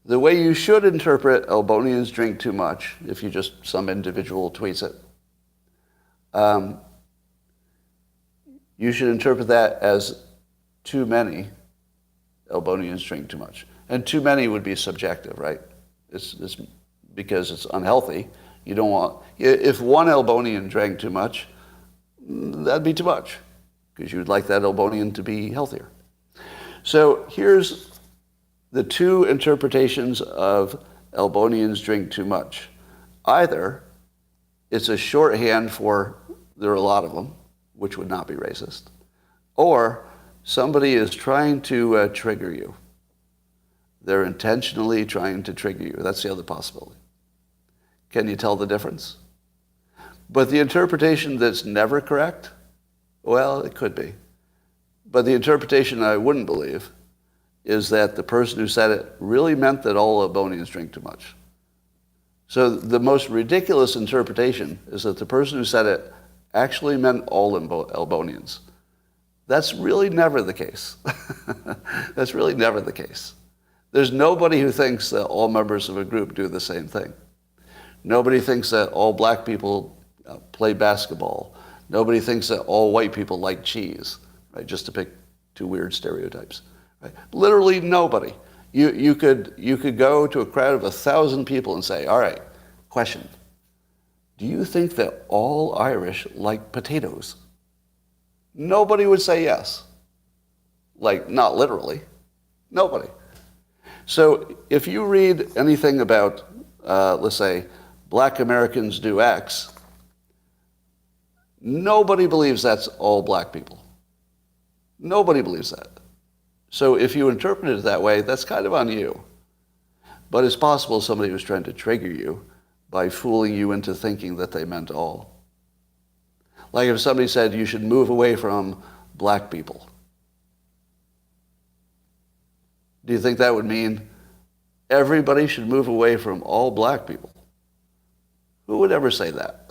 The way you should interpret Elbonians drink too much, if some individual tweets it, you should interpret that as too many Elbonians drink too much. And too many would be subjective, right? It's because it's unhealthy. You don't want, if one Elbonian drank too much, that'd be too much, because you'd like that Elbonian to be healthier. So here's the two interpretations of Elbonians drink too much. Either it's a shorthand for there are a lot of them, which would not be racist, or somebody is trying to trigger you. They're intentionally trying to trigger you. That's the other possibility. Can you tell the difference? But the interpretation that's never correct, well, it could be. But the interpretation I wouldn't believe is that the person who said it really meant that all Albanians drink too much. So the most ridiculous interpretation is that the person who said it actually meant all Albanians. That's really never the case. That's really never the case. There's nobody who thinks that all members of a group do the same thing. Nobody thinks that all black people play basketball. Nobody thinks that all white people like cheese, right? Just to pick two weird stereotypes. Right? Literally nobody. You could go to a crowd of 1,000 people and say, all right, question. Do you think that all Irish like potatoes? Nobody would say yes. Like, not literally. Nobody. So if you read anything about, let's say, black Americans do X, nobody believes that's all black people. Nobody believes that. So if you interpret it that way, that's kind of on you. But it's possible somebody was trying to trigger you by fooling you into thinking that they meant all. Like if somebody said you should move away from black people. Do you think that would mean everybody should move away from all black people? Who would ever say that?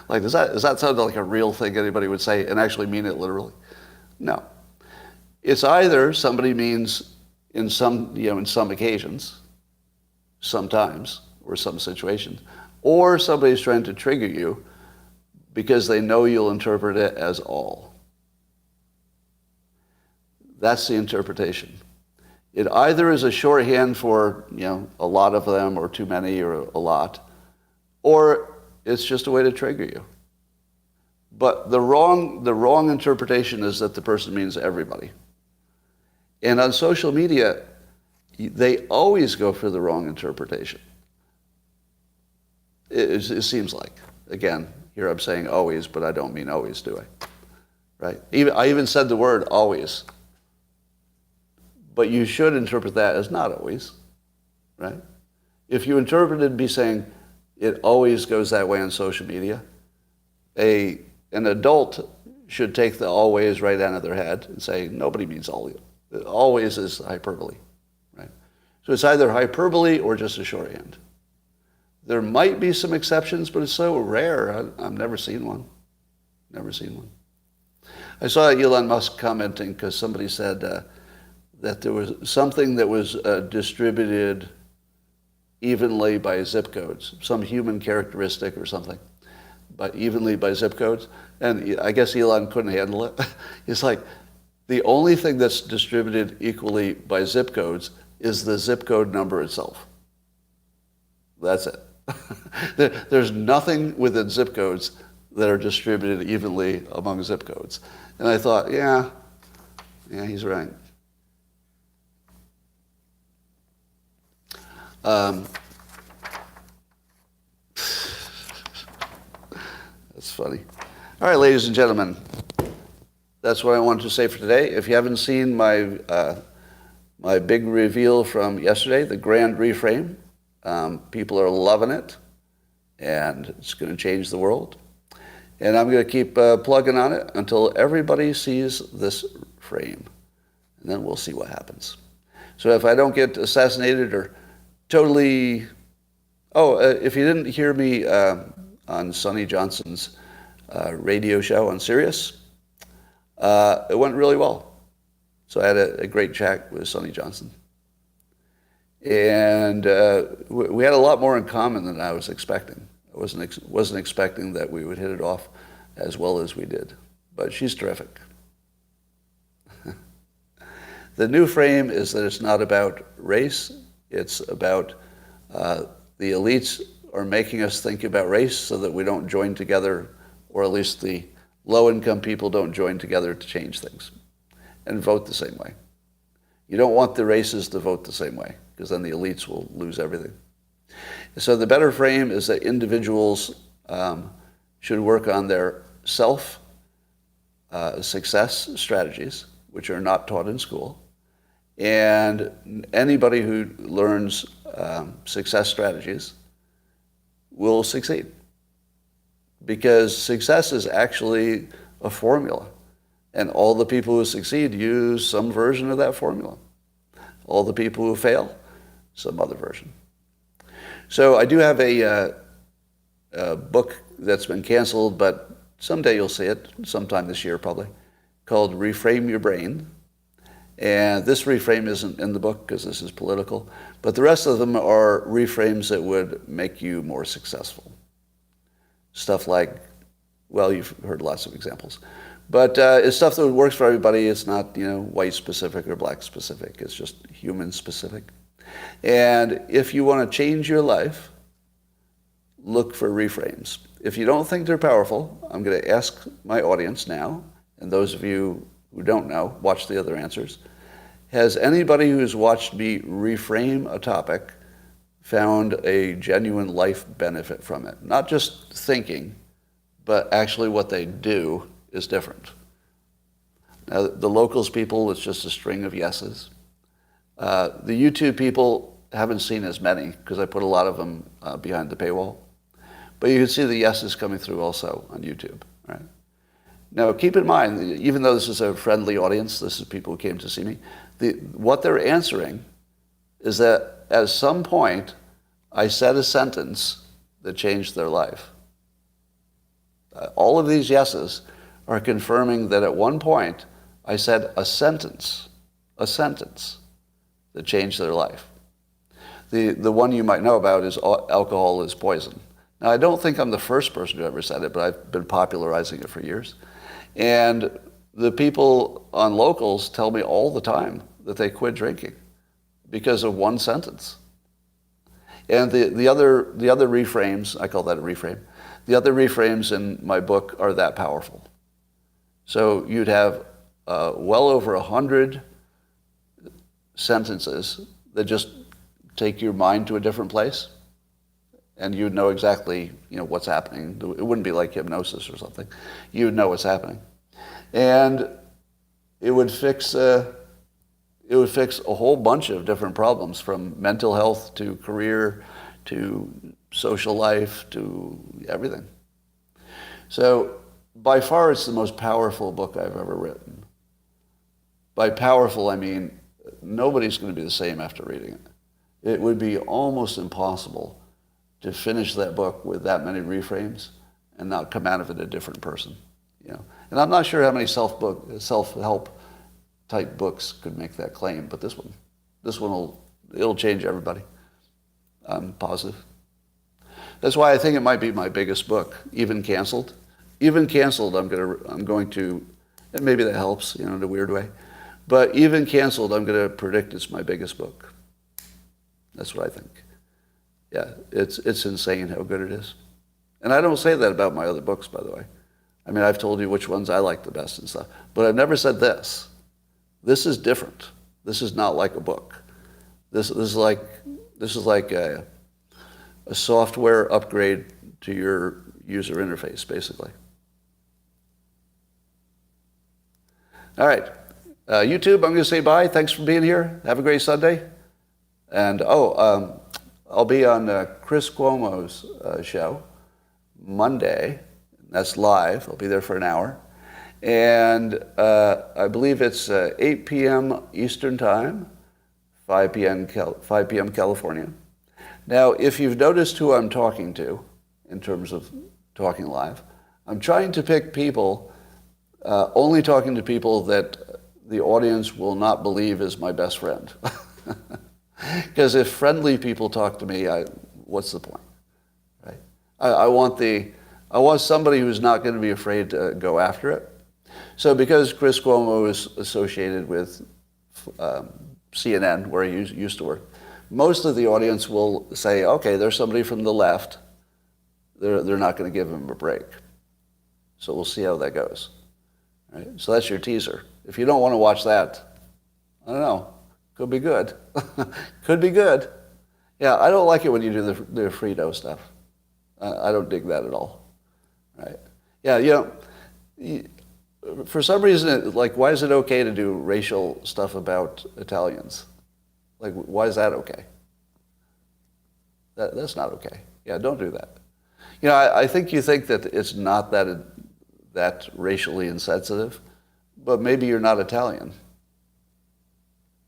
Like, does that sound like a real thing anybody would say and actually mean it literally? No. It's either somebody means in some occasions, sometimes, or some situations, or somebody's trying to trigger you because they know you'll interpret it as all. That's the interpretation. It either is a shorthand for, a lot of them or too many or a lot, or it's just a way to trigger you. But the wrong interpretation is that the person means everybody. And on social media, they always go for the wrong interpretation. It seems like. Again, here I'm saying always, but I don't mean always, do I? Right? I even said the word always. But you should interpret that as not always, right? If you interpret it to be saying it always goes that way on social media, an adult should take the always right out of their head and say nobody means always. Always is hyperbole, right? So it's either hyperbole or just a shorthand. There might be some exceptions, but it's so rare. I've never seen one. Never seen one. I saw Elon Musk commenting because somebody said that there was something that was distributed evenly by zip codes, some human characteristic or something, but evenly by zip codes. And I guess Elon couldn't handle it. It's like, the only thing that's distributed equally by zip codes is the zip code number itself. That's it. There's nothing within zip codes that are distributed evenly among zip codes. And I thought, yeah, he's right. That's funny. All right, ladies and gentlemen. That's what I wanted to say for today. If you haven't seen my big reveal from yesterday, the Grand Reframe, people are loving it, and it's going to change the world. And I'm going to keep plugging on it until everybody sees this frame, and then we'll see what happens. So if I don't get assassinated or totally... if you didn't hear me on Sonny Johnson's radio show on Sirius, it went really well. So I had a great chat with Sonny Johnson. And we had a lot more in common than I was expecting. I wasn't expecting that we would hit it off as well as we did. But she's terrific. The new frame is that it's not about race. It's about the elites are making us think about race so that we don't join together, or at least the low-income people don't join together to change things and vote the same way. You don't want the races to vote the same way, because then the elites will lose everything. So the better frame is that individuals should work on their self-success strategies, which are not taught in school. And anybody who learns success strategies will succeed. Because success is actually a formula. And all the people who succeed use some version of that formula. All the people who fail, some other version. So I do have a book that's been canceled, but someday you'll see it, sometime this year probably, called Reframe Your Brain. And this reframe isn't in the book because this is political, but the rest of them are reframes that would make you more successful. Stuff like, well, you've heard lots of examples, but it's stuff that works for everybody. It's not, white specific or black specific. It's just human specific. And if you want to change your life, look for reframes. If you don't think they're powerful, I'm going to ask my audience now, and those of you who don't know, watch the other answers. Has anybody who's watched me reframe a topic found a genuine life benefit from it? Not just thinking, but actually what they do is different. Now, the locals people, it's just a string of yeses. The YouTube people, haven't seen as many because I put a lot of them behind the paywall. But you can see the yeses coming through also on YouTube, right? Now, keep in mind, even though this is a friendly audience, this is people who came to see me, what they're answering is that at some point, I said a sentence that changed their life. All of these yeses are confirming that at one point, I said a sentence that changed their life. The one you might know about is alcohol is poison. Now, I don't think I'm the first person who ever said it, but I've been popularizing it for years. And the people on locals tell me all the time that they quit drinking because of one sentence. And the other reframes, I call that a reframe, the other reframes in my book are that powerful. So you'd have well over 100 sentences that just take your mind to a different place, and you'd know exactly what's happening. It wouldn't be like hypnosis or something. You would know what's happening, and it would fix a whole bunch of different problems, from mental health to career to social life to everything. So by far, it's the most powerful book I've ever written. By powerful, I mean nobody's going to be the same after reading it. It would be almost impossible to finish that book with that many reframes and not come out of it a different person. And I'm not sure how many self-help type books could make that claim, but this one it'll change everybody. I'm positive. That's why I think it might be my biggest book, even canceled. Even canceled, I'm going to, and maybe that helps, in a weird way. But even canceled, I'm going to predict it's my biggest book. That's what I think. Yeah, it's insane how good it is. And I don't say that about my other books, by the way. I mean, I've told you which ones I like the best and stuff, but I've never said this. This is different. This is not like a book. This is like a software upgrade to your user interface, basically. All right. YouTube, I'm going to say bye. Thanks for being here. Have a great Sunday. And, I'll be on Chris Cuomo's show Monday. That's live. I'll be there for an hour. And I believe it's 8 p.m. Eastern Time, 5 p.m. California. Now, if you've noticed who I'm talking to in terms of talking live, I'm trying to pick people, only talking to people that the audience will not believe is my best friend. Because if friendly people talk to me, what's the point, right? I want somebody who's not going to be afraid to go after it. So because Chris Cuomo is associated with CNN, where he used to work, most of the audience will say, okay, there's somebody from the left. They're not going to give him a break. So we'll see how that goes. Right? So that's your teaser. If you don't want to watch that, I don't know. Could be good. Could be good. Yeah, I don't like it when you do the Frito stuff. I don't dig that at all. Right? Yeah, for some reason, why is it okay to do racial stuff about Italians? Why is that okay? That's not okay. Yeah, don't do that. I think you think that it's not that racially insensitive, but maybe you're not Italian.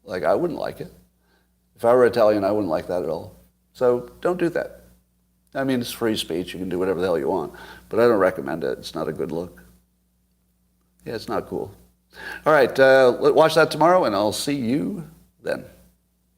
I wouldn't like it. If I were Italian, I wouldn't like that at all. So don't do that. I mean, it's free speech. You can do whatever the hell you want. But I don't recommend it. It's not a good look. Yeah, it's not cool. All right, watch that tomorrow, and I'll see you then.